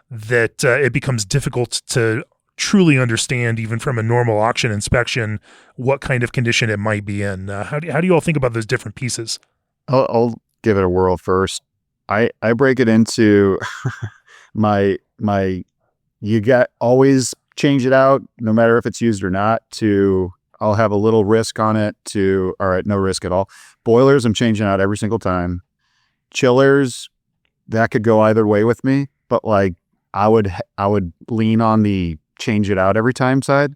that it becomes difficult to truly understand, even from a normal auction inspection, what kind of condition it might be in? How do you all think about those different pieces? I'll give it a whirl first. I break it into my you got always change it out no matter if it's used or not, to I'll have a little risk on it to, all right, no risk at all. Boilers, I'm changing out every single time. Chillers, that could go either way with me, but like I would lean on the change it out every time side.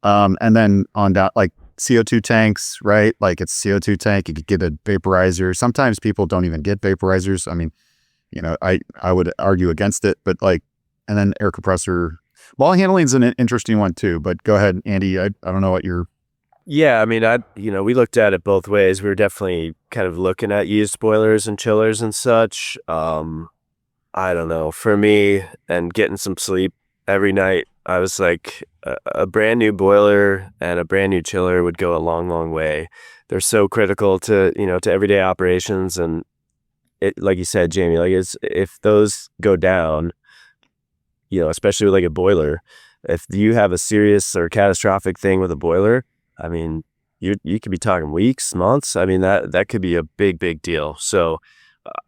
And then on down, like CO2 tanks, right? Like it's CO2 tank, you could get a vaporizer. Sometimes people don't even get vaporizers. I mean, you know, I would argue against it, but like, and then air compressor. Ball handling is an interesting one too, but go ahead, Andy. I don't know what you're. Yeah, I mean, we looked at it both ways. We were definitely kind of looking at used boilers and chillers and such. I don't know. For me, and getting some sleep every night, I was like, a brand new boiler and a brand new chiller would go a long, long way. They're so critical to, to everyday operations. And it, like you said, Jamie, like if those go down, especially with like a boiler, if you have a serious or catastrophic thing with a boiler, I mean, you could be talking weeks, months. I mean, that could be a big, big deal. So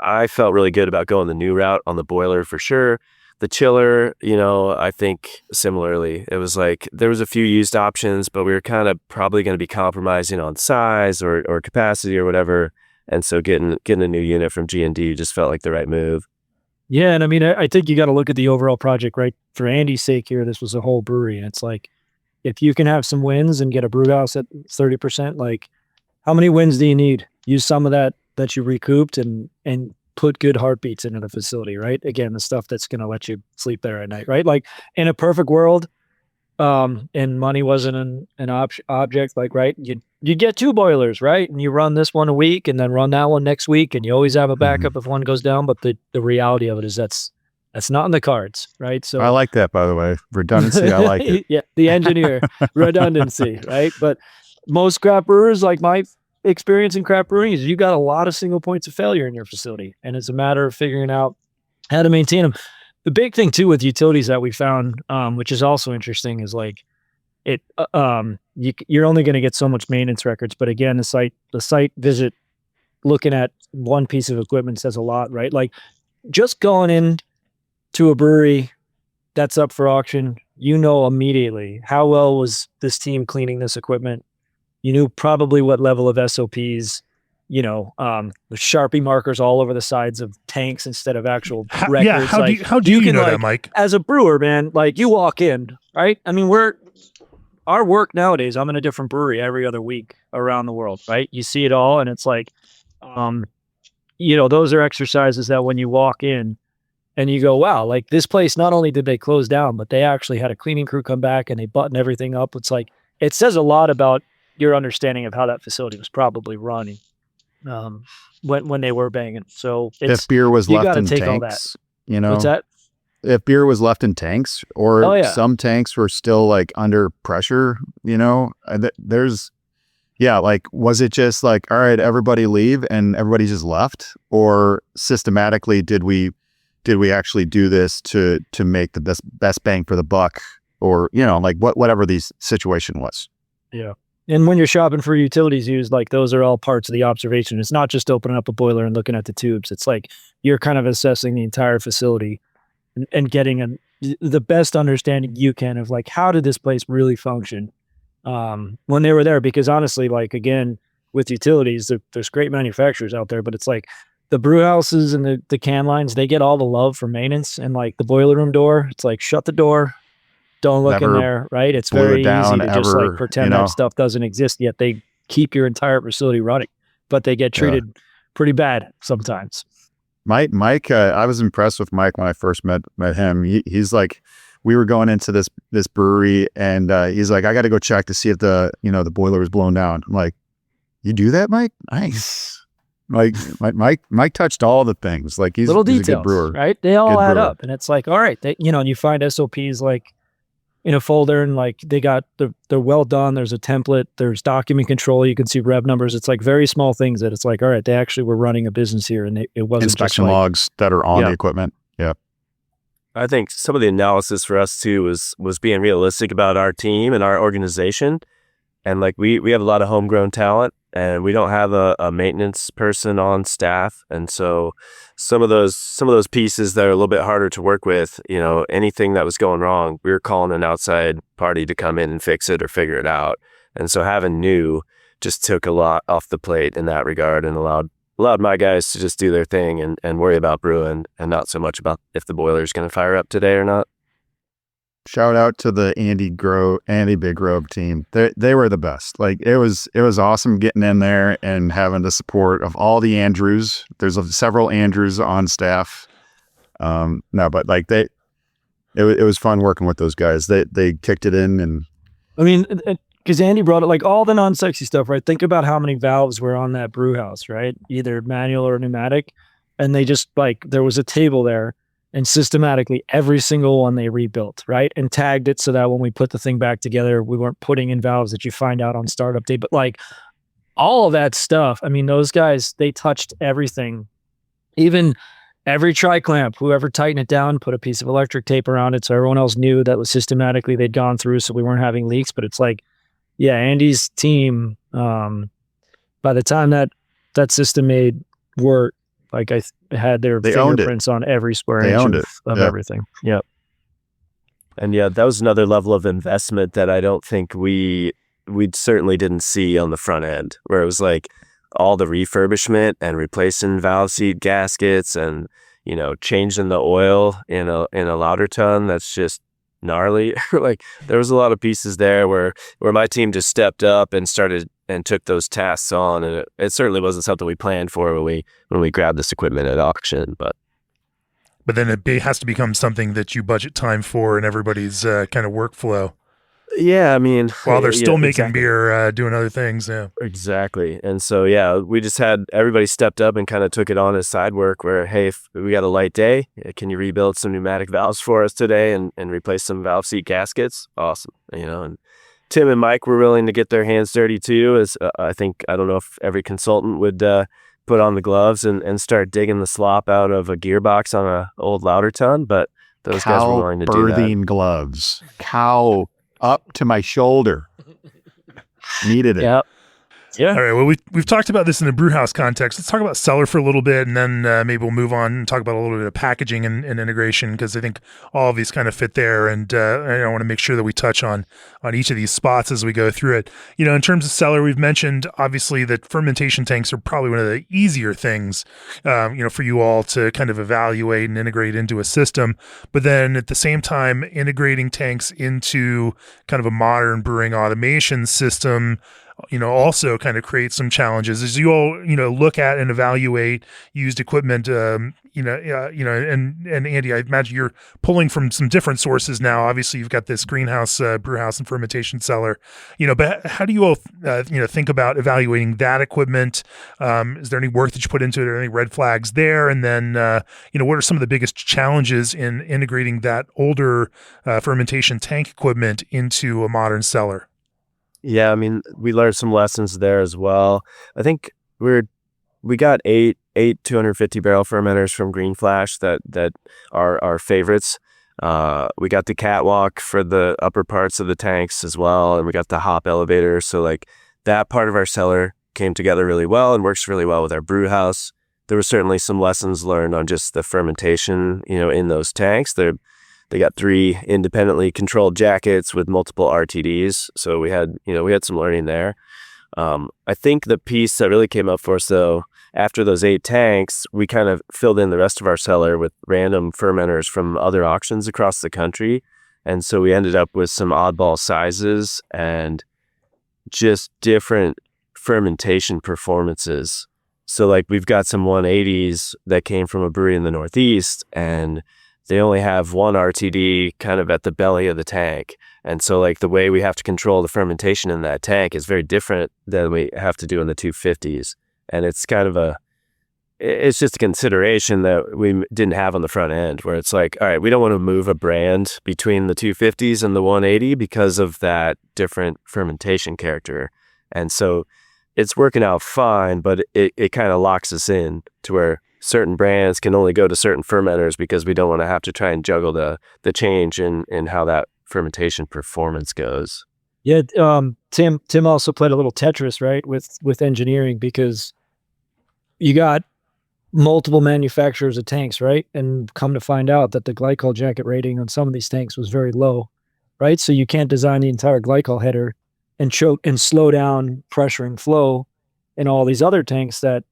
I felt really good about going the new route on the boiler for sure. The chiller, I think similarly, it was like there was a few used options, but we were kind of probably going to be compromising on size or capacity or whatever. And so getting a new unit from G&D just felt like the right move. Yeah, and I mean, I think you got to look at the overall project, right? For Andy's sake here, this was a whole brewery, and it's like, if you can have some wins and get a brew house at 30%, like how many wins do you need? Use some of that you recouped and put good heartbeats into the facility, right? Again, the stuff that's going to let you sleep there at night, right? Like in a perfect world, and money wasn't an object, like, right? You get 2 boilers, right? And you run this one a week and then run that one next week, and you always have a backup if one goes down. But the reality of it is that's not in the cards, right? So I like that, by the way. Redundancy, I like it. Yeah, the engineer, redundancy, right? But most craft brewers, like my experience in craft brewing, is you got a lot of single points of failure in your facility, and it's a matter of figuring out how to maintain them. The big thing too with utilities that we found, which is also interesting, is like you're only going to get so much maintenance records. But again, the site visit, looking at one piece of equipment says a lot, right? Like just going in to a brewery that's up for auction, immediately how well was this team cleaning this equipment. You knew probably what level of SOPs, the Sharpie markers all over the sides of tanks instead of actual records. Yeah, how do you know that, Mike? As a brewer, man, like you walk in, right? I mean, our work nowadays, I'm in a different brewery every other week around the world, right? You see it all, and it's like, those are exercises that when you walk in and you go, wow, like this place, not only did they close down, but they actually had a cleaning crew come back and they button everything up. It's like, it says a lot about your understanding of how that facility was probably running when they were banging. So if beer was left in tanks, what's that? If beer was left in tanks, or some tanks were still like under pressure, like, was it just like, all right, everybody leave and everybody just left, or systematically did we actually do this to make the best bang for the buck, or like whatever the situation was. Yeah. And when you're shopping for utilities used, like those are all parts of the observation. It's not just opening up a boiler and looking at the tubes. It's like you're kind of assessing the entire facility and getting the best understanding you can of like, how did this place really function when they were there? Because honestly, like, again, with utilities, there's great manufacturers out there, but it's like the brew houses and the can lines, they get all the love for maintenance. And like the boiler room door, it's like, shut the door. Don't look in there, right? It's very easy to just like pretend that stuff doesn't exist, yet they keep your entire facility running, but they get treated pretty bad sometimes. Mike, I was impressed with Mike when I first met him. He's like, we were going into this brewery, and he's like, I got to go check to see if the boiler was blown down. I'm like, you do that, Mike? Nice. Like Mike touched all the things. Like he's a good brewer, right? They all add up, and it's like, all right, and you find SOPs like in a folder, and like they're well done. There's a template, there's document control. You can see rev numbers. It's like very small things that it's like, all right, they actually were running a business here, and it wasn't inspection just like, logs that are on the equipment. Yeah. I think some of the analysis for us too was being realistic about our team and our organization. And like we have a lot of homegrown talent, and we don't have a maintenance person on staff. And so some of those pieces that are a little bit harder to work with, anything that was going wrong, we were calling an outside party to come in and fix it or figure it out. And so having new just took a lot off the plate in that regard and allowed my guys to just do their thing and worry about brewing and not so much about if the boiler's going to fire up today or not. Shout out to the Andy Big Grove team. They were the best. Like it was awesome getting in there and having the support of all the Andrews. There's several Andrews on staff. But like it was fun working with those guys. They kicked it in, and I mean, because Andy brought it, like all the non-sexy stuff, right? Think about how many valves were on that brew house, right? Either manual or pneumatic. And they just there was a table there, and systematically every single one they rebuilt, right? And tagged it so that when we put the thing back together, we weren't putting in valves that you find out on startup day. But like all of that stuff, I mean, those guys, they touched everything. Even every tri-clamp, whoever tightened it down, put a piece of electric tape around it so everyone else knew that was systematically they'd gone through so we weren't having leaks. But it's like, yeah, Andy's team, by the time that system made work, like I had their fingerprints on every square inch of everything. Yep. And yeah, that was another level of investment that I don't think we certainly didn't see on the front end, where it was like all the refurbishment and replacing valve seat gaskets and, you know, changing the oil in a lauter ton. That's just gnarly. Like there was a lot of pieces there where my team just stepped up and started and took those tasks on, and it certainly wasn't something we planned for when we grabbed this equipment at auction, but then it has to become something that you budget time for and everybody's kind of workflow. Yeah, I mean, while they're still making beer, doing other things. Yeah, exactly. And so, yeah, we just had everybody stepped up and kind of took it on as side work where, hey, if we got a light day, can you rebuild some pneumatic valves for us today and replace some valve seat gaskets? Awesome. You know, and Tim and Mike were willing to get their hands dirty too, as I don't know if every consultant would put on the gloves and start digging the slop out of a gearbox on an old lauter ton, but those guys were willing to do that. Birthing gloves. Cow up to my shoulder. Needed it. Yep. Yeah. All right. Well, we've talked about this in the brew house context. Let's talk about cellar for a little bit, and then maybe we'll move on and talk about a little bit of packaging and integration, because I think all of these kind of fit there. And I want to make sure that we touch on each of these spots as we go through it. You know, in terms of cellar, we've mentioned obviously that fermentation tanks are probably one of the easier things, for you all to kind of evaluate and integrate into a system. But then at the same time, integrating tanks into kind of a modern brewing automation system, also kind of creates some challenges as you all, look at and evaluate used equipment, and Andy, I imagine you're pulling from some different sources now. Obviously you've got this greenhouse, brew house and fermentation cellar, but how do you all, think about evaluating that equipment? Is there any work that you put into it or any red flags there? And then, what are some of the biggest challenges in integrating that older, fermentation tank equipment into a modern cellar? Yeah, I mean, we learned some lessons there as well. I think we got eight 250 barrel fermenters from Green Flash that are our favorites. We got the catwalk for the upper parts of the tanks as well, and we got the hop elevator. So like that part of our cellar came together really well and works really well with our brew house. There were certainly some lessons learned on just the fermentation, in those tanks. They got 3 independently controlled jackets with multiple RTDs. So we had some learning there. I think the piece that really came up for us though, after those 8 tanks, we kind of filled in the rest of our cellar with random fermenters from other auctions across the country. And so we ended up with some oddball sizes and just different fermentation performances. So like we've got some 180s that came from a brewery in the Northeast, and they only have one RTD kind of at the belly of the tank. And so like the way we have to control the fermentation in that tank is very different than we have to do in the 250s. And it's kind of it's just a consideration that we didn't have on the front end, where it's like, all right, we don't want to move a brand between the 250s and the 180 because of that different fermentation character. And so it's working out fine, but it kind of locks us in to where certain brands can only go to certain fermenters because we don't want to have to try and juggle the change in how that fermentation performance goes. Yeah, Tim also played a little Tetris, right, with engineering, because you got multiple manufacturers of tanks, right? And come to find out that the glycol jacket rating on some of these tanks was very low, right? So you can't design the entire glycol header and choke and slow down pressure and flow in all these other tanks that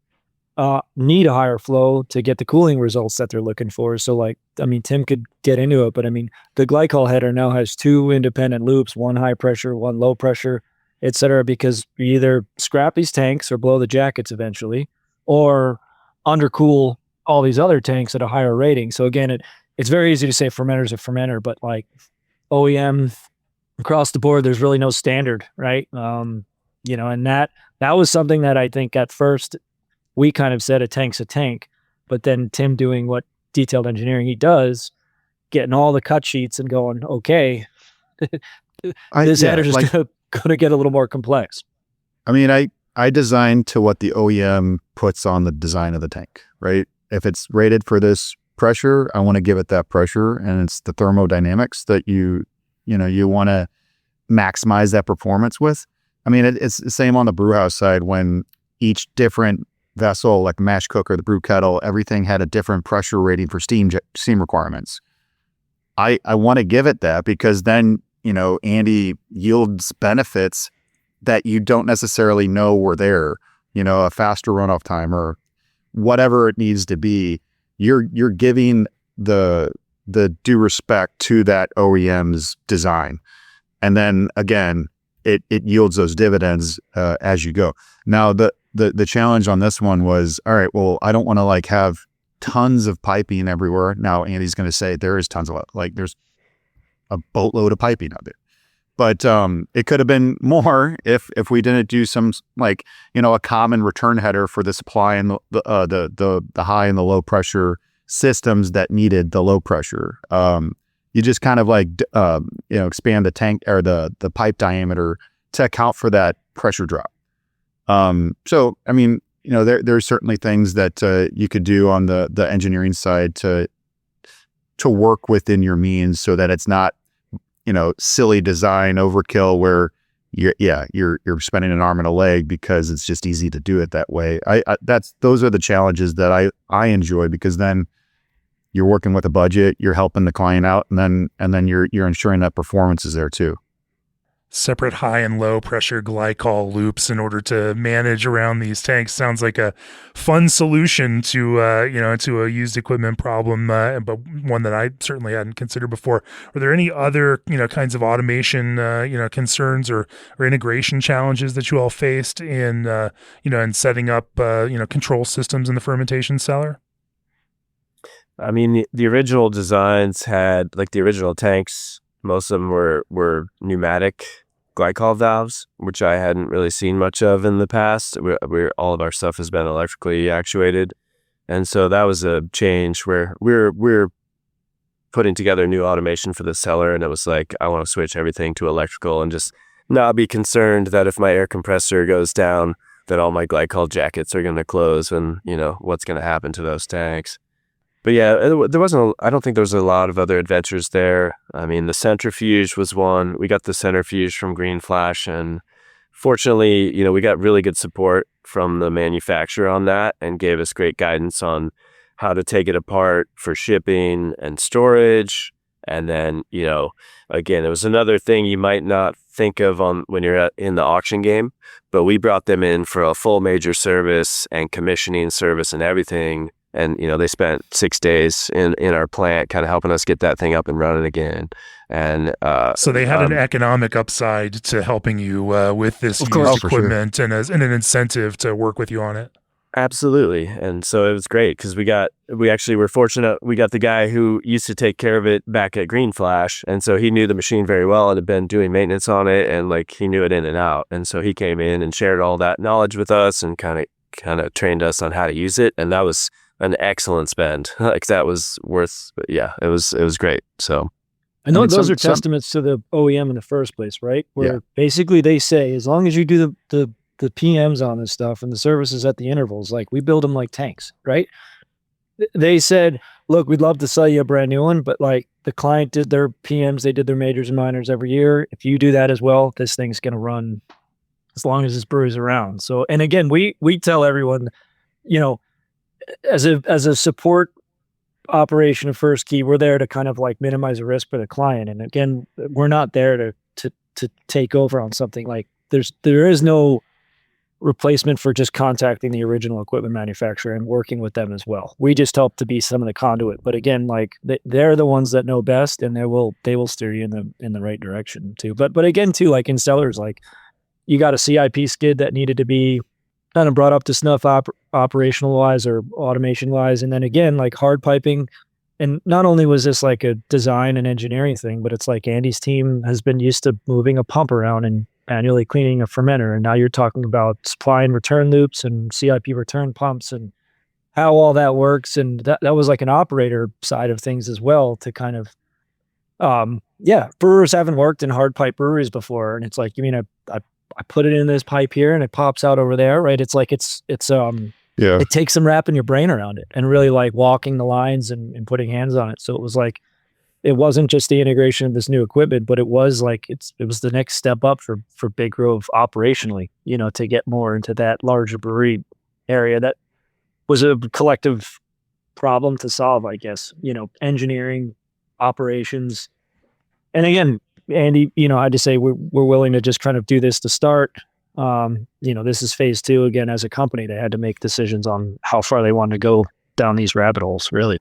need a higher flow to get the cooling results that they're looking for. So like, I mean, Tim could get into it, but I mean, the glycol header now has 2 independent loops, one high pressure, one low pressure, et cetera, because you either scrap these tanks or blow the jackets eventually, or undercool all these other tanks at a higher rating. So again, it's very easy to say fermenter's a fermenter, but like OEM across the board, there's really no standard, right? And that was something that I think at first we kind of said a tank's a tank, but then Tim doing what detailed engineering he does, getting all the cut sheets and going, okay, this header is going to get a little more complex. I mean, I designed to what the OEM puts on the design of the tank, right? If it's rated for this pressure, I want to give it that pressure, and it's the thermodynamics that you want to maximize that performance with. I mean, it's the same on the brew house side when each different vessel, like the mash cooker, the brew kettle, everything had a different pressure rating for steam requirements. I want to give it that because then, Andy yields benefits that you don't necessarily know were there, a faster runoff time or whatever it needs to be. You're giving the due respect to that OEM's design. And then again, it yields those dividends as you go. Now, the challenge on this one was, all right, well, I don't want to have tons of piping everywhere. Now, Andy's going to say there is tons of there's a boatload of piping out there. But it could have been more if we didn't do some a common return header for the supply and the high and the low pressure systems that needed the low pressure. You just kind of expand the tank or the pipe diameter to account for that pressure drop. So I mean, there's certainly things that you could do on the engineering side to work within your means so that it's not silly design overkill where you're spending an arm and a leg because it's just easy to do it that way. Those are the challenges that I enjoy, because then you're working with a budget, you're helping the client out, and then you're ensuring that performance is there too. Separate high and low pressure glycol loops in order to manage around these tanks sounds like a fun solution to to a used equipment problem, but one that I certainly hadn't considered before. Are there any other kinds of automation concerns or integration challenges that you all faced in in setting up control systems in the fermentation cellar? I mean, the original designs had the original tanks. Most of them were pneumatic glycol valves, which I hadn't really seen much of in the past. All of our stuff has been electrically actuated, and so that was a change where we're putting together new automation for the cellar, and it was I want to switch everything to electrical and just not be concerned that if my air compressor goes down, that all my glycol jackets are going to close, and what's going to happen to those tanks. But yeah, I don't think there was a lot of other adventures there. I mean, the centrifuge was one. We got the centrifuge from Green Flash, and fortunately, we got really good support from the manufacturer on that and gave us great guidance on how to take it apart for shipping and storage. And then, again, it was another thing you might not think of when you're in the auction game, but we brought them in for a full major service and commissioning service and everything. And, they spent 6 days in our plant kind of helping us get that thing up and running again. And so they had an economic upside to helping you with this used equipment, and as an incentive to work with you on it. Absolutely. And so it was great because we actually were fortunate. We got the guy who used to take care of it back at Green Flash. And so he knew the machine very well and had been doing maintenance on it, and he knew it in and out. And so he came in and shared all that knowledge with us and kind of trained us on how to use it. And that was an excellent spend. That was worth, it was great. So I know those are testaments to the OEM in the first place, right? Where basically they say, as long as you do the PMs on this stuff and the services at the intervals, we build them like tanks, right? They said, look, we'd love to sell you a brand new one, but the client did their PMs, they did their majors and minors every year. If you do that as well, this thing's going to run as long as this brewery's around. So, and again, we tell everyone, as a support operation of First Key, we're there to kind of minimize the risk for the client. And again, we're not there take over on something. Like there is no replacement for just contacting the original equipment manufacturer and working with them as well. We just help to be some of the conduit, but again, like they're the ones that know best, and they will steer you in the right direction too. But again too, like in cellars, like you got a CIP skid that needed to be kind of brought up to snuff operational wise or automation wise, and then again like hard piping. And not only was this like a design and engineering thing, but it's like Andy's team has been used to moving a pump around and manually cleaning a fermenter. And now you're talking about supply and return loops and CIP return pumps and how all that works. And that was like an operator side of things as well to kind of, brewers haven't worked in hard pipe breweries before. And it's like, you mean, I put it in this pipe here and it pops out over there, right? It's like, it takes some wrapping your brain around it and really like walking the lines and putting hands on it. So it was like, it wasn't just the integration of this new equipment, but it was like, it was the next step up for Big Grove operationally, to get more into that larger brewery area. That was a collective problem to solve, I guess, engineering, operations. And again, Andy, I had to say, we're willing to just kind of do this to start. This is phase 2 again. As a company, they had to make decisions on how far they wanted to go down these rabbit holes, really.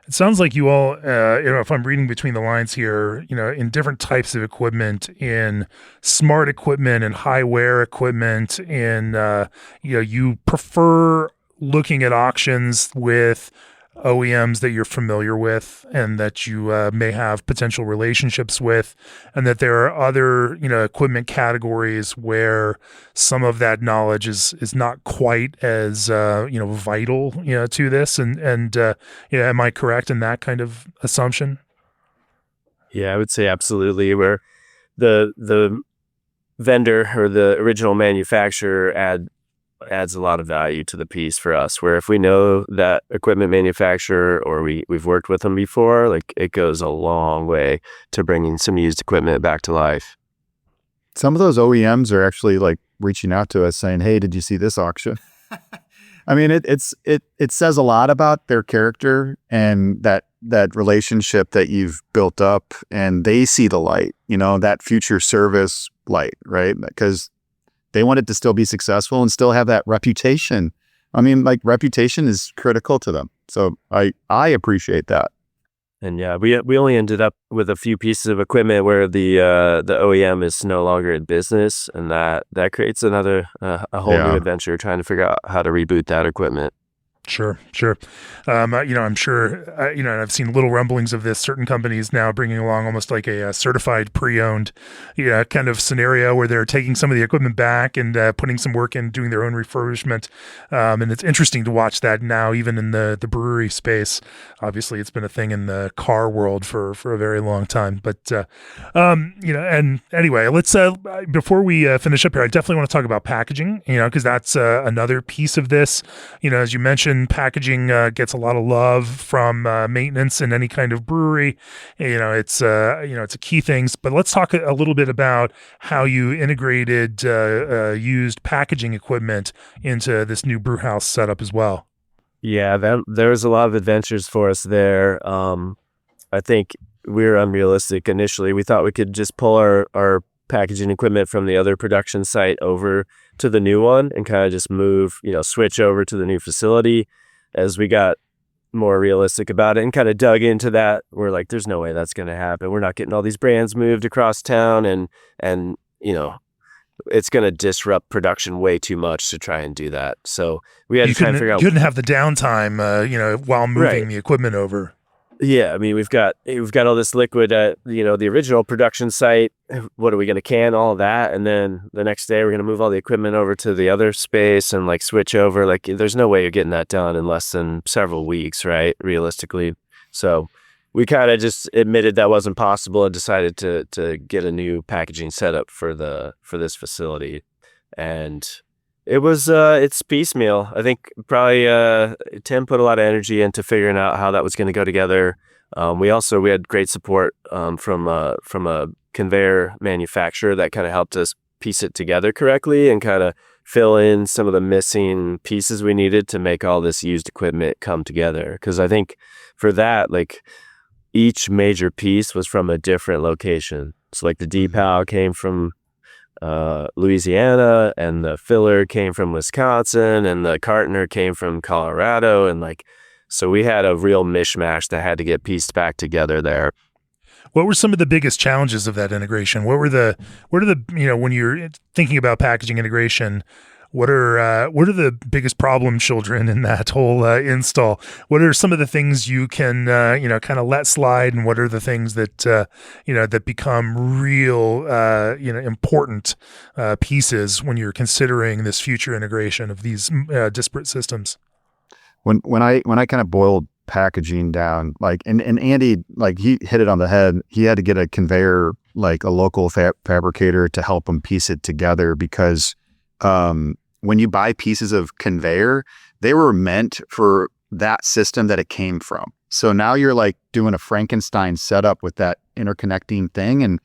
It sounds like you all, if I'm reading between the lines here, in different types of equipment, in smart equipment and high wear equipment, in, you prefer looking at auctions with OEMs that you're familiar with and that you may have potential relationships with, and that there are other, equipment categories where some of that knowledge is not quite as, vital, to this. And am I correct in that kind of assumption? Yeah, I would say absolutely. Where the vendor or the original manufacturer adds a lot of value to the piece for us, where if we know that equipment manufacturer or we've worked with them before, like it goes a long way to bringing some used equipment back to life. Some of those OEMs are actually like reaching out to us saying, "Hey, did you see this auction?" I mean, it says a lot about their character and that relationship that you've built up, and they see the light, that future service light, right? Because they want it to still be successful and still have that reputation. I mean, like reputation is critical to them. So I appreciate that. And yeah, we only ended up with a few pieces of equipment where the OEM is no longer in business, and that creates another a whole new adventure trying to figure out how to reboot that equipment. Sure. I'm sure, I've seen little rumblings of this, certain companies now bringing along almost like a certified pre-owned, kind of scenario where they're taking some of the equipment back and putting some work in, doing their own refurbishment. And it's interesting to watch that now, even in the brewery space. Obviously, it's been a thing in the car world for a very long time. But, and anyway, let's, before we finish up here, I definitely want to talk about packaging, because that's another piece of this. As you mentioned, packaging gets a lot of love from maintenance in any kind of brewery. It's a key thing. But let's talk a little bit about how you integrated used packaging equipment into this new brew house setup as well. Yeah, there was a lot of adventures for us there. I think we were unrealistic initially. We thought we could just pull our packaging equipment from the other production site over to the new one and kind of just move, switch over to the new facility. As we got more realistic about it and kind of dug into that, we're like, there's no way that's going to happen. We're not getting all these brands moved across town, and it's going to disrupt production way too much to try and do that. So we had to try and figure out. You couldn't have the downtime, while moving the equipment over. Yeah, I mean, we've got all this liquid at the original production site. What are we going to can? All of that, and then the next day we're going to move all the equipment over to the other space and like switch over. Like, there's no way you're getting that done in less than several weeks, right? Realistically, so we kind of just admitted that wasn't possible and decided to get a new packaging setup for this facility, and it was it's piecemeal. I think probably Tim put a lot of energy into figuring out how that was going to go together. We had great support from a conveyor manufacturer that kind of helped us piece it together correctly and kind of fill in some of the missing pieces we needed to make all this used equipment come together. Because I think for that, like, each major piece was from a different location. So like the depow came from Louisiana, and the filler came from Wisconsin, and the cartoner came from Colorado, and like, so we had a real mishmash that had to get pieced back together there. What were some of the biggest challenges of that integration? What are the, when you're thinking about packaging integration, what are the biggest problem children in that whole install? What are some of the things you can, kind of let slide, and what are the things that, that become real, important pieces when you're considering this future integration of these disparate systems? When I kind of boiled packaging down, like, and Andy, like, he hit it on the head. He had to get a conveyor, like a local fabricator, to help him piece it together, because when you buy pieces of conveyor, they were meant for that system that it came from. So now you're like doing a Frankenstein setup with that interconnecting thing, and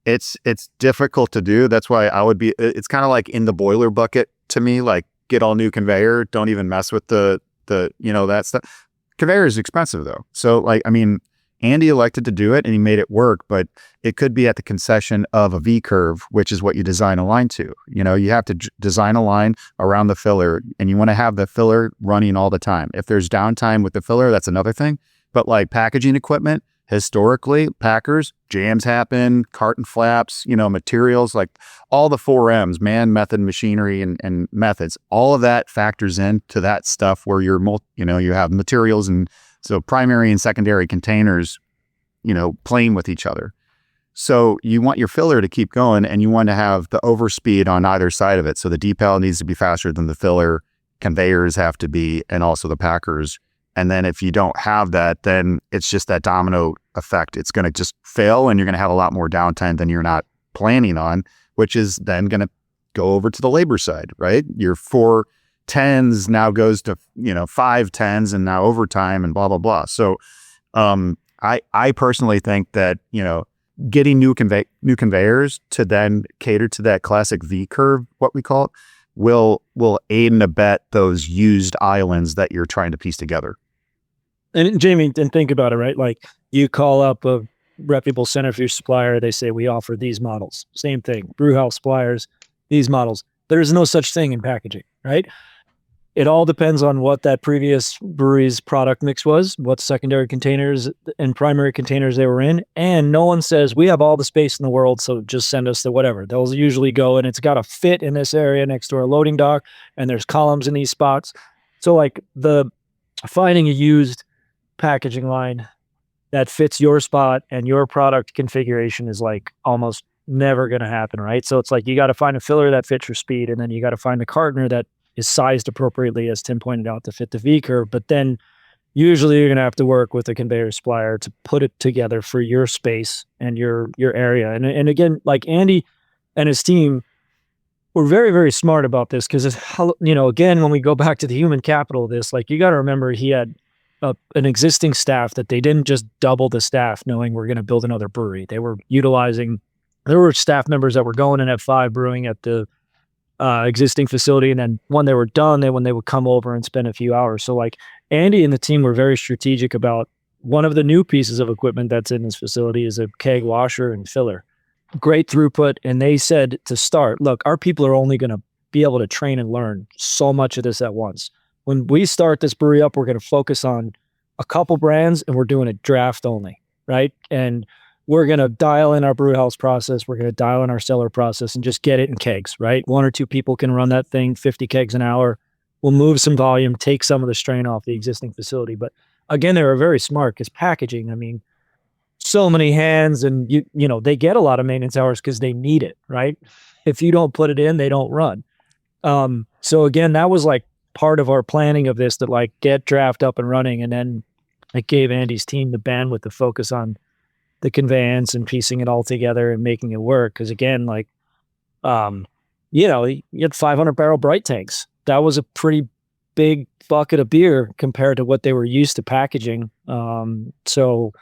it's difficult to do. That's why it's kind of like in the boiler bucket to me, like, get all new conveyor, don't even mess with the that stuff. Conveyor is expensive though. So like, I mean, Andy elected to do it and he made it work, but it could be at the concession of a V curve, which is what you design a line to. You have to design a line around the filler, and you want to have the filler running all the time. If there's downtime with the filler, that's another thing. But like packaging equipment, historically, packers, jams happen, carton flaps, materials, like all the 4 M's, man, method, machinery, and methods, all of that factors into that stuff where you have materials, and so primary and secondary containers, playing with each other. So you want your filler to keep going, and you want to have the overspeed on either side of it. So the depow needs to be faster than the filler, conveyors have to be, and also the packers. And then if you don't have that, then it's just that domino effect. It's going to just fail, and you're going to have a lot more downtime than you're not planning on, which is then going to go over to the labor side, right? Your 4 10s now goes to, 5 10s, and now overtime and blah, blah, blah. So I personally think that, getting new conveyors to then cater to that classic V curve, what we call it, will aid and abet those used islands that you're trying to piece together. And Jamie, and think about it, right? Like, you call up a reputable centrifuge supplier, they say, we offer these models. Same thing. Brew house suppliers, these models. There's no such thing in packaging, right? It all depends on what that previous brewery's product mix was, what secondary containers and primary containers they were in. And no one says, we have all the space in the world, so just send us the whatever. They'll usually go, and it's got to fit in this area next to our loading dock, and there's columns in these spots. So like, finding a used packaging line that fits your spot and your product configuration is like almost never going to happen, right? So it's like, you got to find a filler that fits your speed, and then you got to find a cartoner that is sized appropriately, as Tim pointed out, to fit the V curve. But then usually you're going to have to work with a conveyor supplier to put it together for your space and your area. And again, like, Andy and his team were very, very smart about this, because again, when we go back to the human capital of this, like, you got to remember, he had an existing staff that they didn't just double the staff knowing we're going to build another brewery. They were utilizing, there were staff members that were going in at 5 brewing at the existing facility, and then when they were done, when they would come over and spend a few hours. So like, Andy and the team were very strategic about one of the new pieces of equipment that's in this facility is a keg washer and filler. Great throughput. And they said to start, look, our people are only going to be able to train and learn so much of this at once. When we start this brewery up, we're going to focus on a couple brands, and we're doing it draft only, right? And we're going to dial in our brew house process. We're going to dial in our cellar process and just get it in kegs, right? 1 or 2 people can run that thing, 50 kegs an hour. We'll move some volume, take some of the strain off the existing facility. But again, they were very smart, because packaging, I mean, so many hands, and they get a lot of maintenance hours because they need it, right? If you don't put it in, they don't run. So again, that was like part of our planning of this, that like, get draft up and running. And then it gave Andy's team the bandwidth to focus on the conveyance and piecing it all together and making it work. Because again, like, you had 500 barrel bright tanks. That was a pretty big bucket of beer compared to what they were used to packaging. So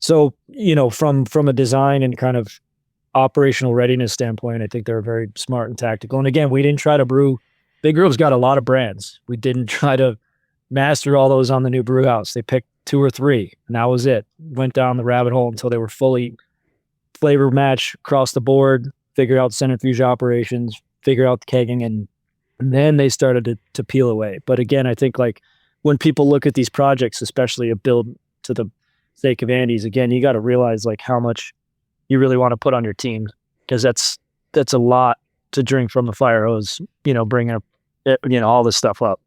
from a design and kind of operational readiness standpoint, I think they're very smart and tactical. And again, we didn't try to brew. Big Grill's got a lot of brands. We didn't try to master all those on the new brew house. They picked 2 or 3, and that was it. Went down the rabbit hole until they were fully flavor match across the board, figure out centrifuge operations, figure out the kegging, and then they started to peel away. But again, I think like when people look at these projects, especially a build to the sake of Andy's, again, you got to realize like how much you really want to put on your team, because that's a lot to drink from the fire hose, bringing up, all this stuff up.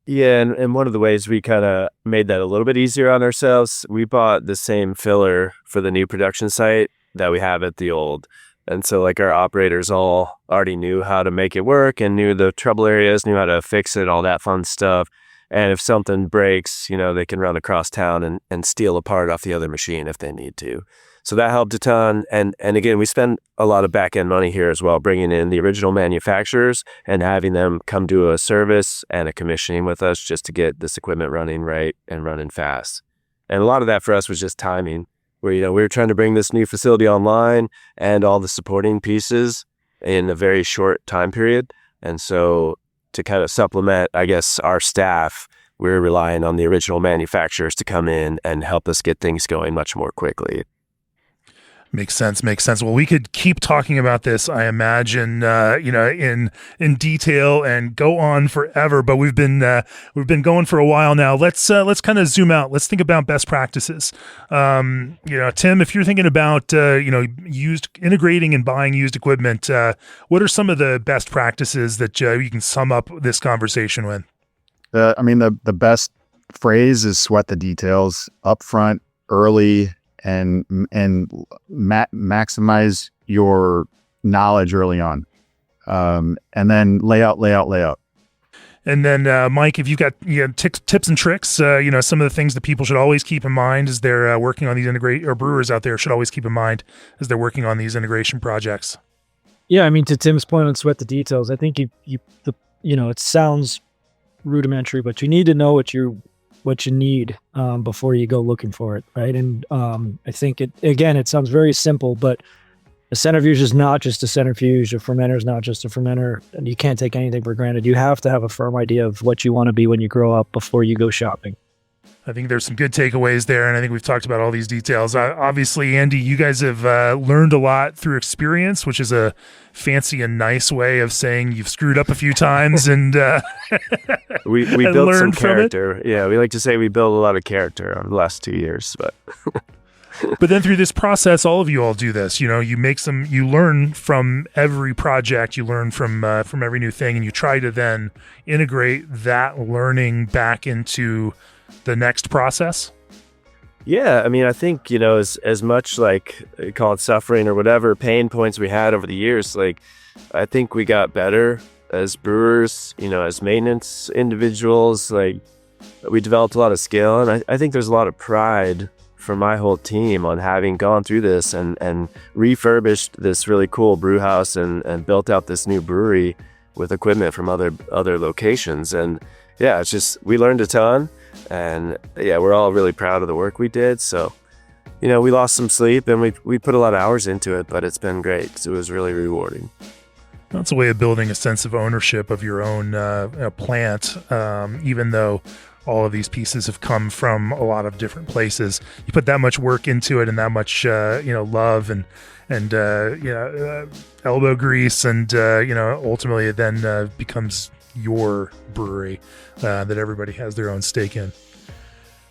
Yeah, and one of the ways we kind of made that a little bit easier on ourselves, we bought the same filler for the new production site that we have at the old. And so like our operators all already knew how to make it work and knew the trouble areas, knew how to fix it, all that fun stuff. And if something breaks, they can run across town and steal a part off the other machine if they need to. So that helped a ton. And again, we spend a lot of back end money here as well, bringing in the original manufacturers and having them come do a service and a commissioning with us just to get this equipment running right and running fast. And a lot of that for us was just timing, where, we were trying to bring this new facility online and all the supporting pieces in a very short time period. And so to kind of supplement, I guess, our staff, we're relying on the original manufacturers to come in and help us get things going much more quickly. Makes sense. Well, we could keep talking about this, I imagine, in detail and go on forever. But we've been going for a while now. Let's kind of zoom out. Let's think about best practices. Tim, if you're thinking about integrating and buying used equipment, what are some of the best practices that you can sum up this conversation with? The best phrase is sweat the details upfront, early, and maximize your knowledge early on, and then layout. And then, Mike, if you've got tips and tricks, some of the things that people should always keep in mind as they're working on these or brewers out there should always keep in mind as they're working on these integration projects. Yeah, to Tim's point on sweat the details, I think it sounds rudimentary, but you need to know what you need before you go looking for it, right? And I think it sounds very simple, but a centrifuge is not just a centrifuge. A fermenter is not just a fermenter, and you can't take anything for granted. You have to have a firm idea of what you want to be when you grow up before you go shopping. I think there's some good takeaways there, and I think we've talked about all these details. Obviously, Andy, you guys have learned a lot through experience, which is a fancy and nice way of saying you've screwed up a few times, and we built some character. Yeah, we like to say we built a lot of character over the last 2 years, but. But then through this process, all of you all do this. You learn from every project, you learn from every new thing, and you try to then integrate that learning back into the next process. Yeah, I think, as much like call it suffering or whatever pain points we had over the years, like I think we got better as brewers, as maintenance individuals. Like we developed a lot of skill, and I think there's a lot of pride for my whole team on having gone through this and refurbished this really cool brew house and built out this new brewery with equipment from other locations. And yeah, it's just, we learned a ton, and yeah, we're all really proud of the work we did. So, we lost some sleep and we put a lot of hours into it, but it's been great because it was really rewarding. That's a way of building a sense of ownership of your own plant, even though all of these pieces have come from a lot of different places. You put that much work into it and that much, love and elbow grease, and ultimately it then becomes your brewery that everybody has their own stake in.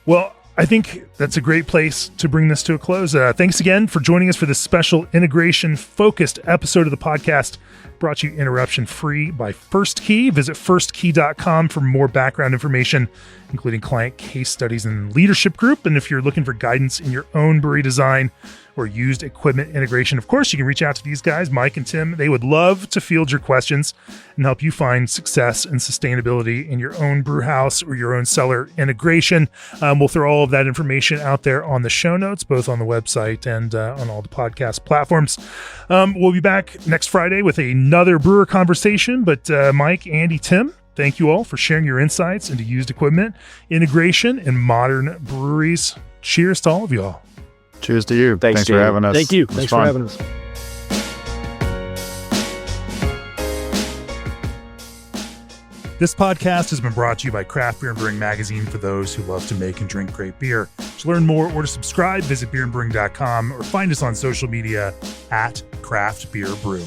Well, I think that's a great place to bring this to a close. Thanks again for joining us for this special integration-focused episode of the podcast, brought to you interruption-free by First Key. Visit firstkey.com for more background information, including client case studies and leadership group. And if you're looking for guidance in your own brewery design or used equipment integration, of course, you can reach out to these guys, Mike and Tim. They would love to field your questions and help you find success and sustainability in your own brew house or your own cellar integration. We'll throw all of that information out there on the show notes, both on the website and on all the podcast platforms. We'll be back next Friday with another brewer conversation. But Mike, Andy, Tim, thank you all for sharing your insights into used equipment integration in modern breweries. Cheers to all of you all. Cheers to you. Thanks for having us. Thank you. Thanks for having us. This podcast has been brought to you by Craft Beer and Brewing Magazine for those who love to make and drink great beer. To learn more or to subscribe, visit beerandbrewing.com or find us on social media at Craft Beer Brew.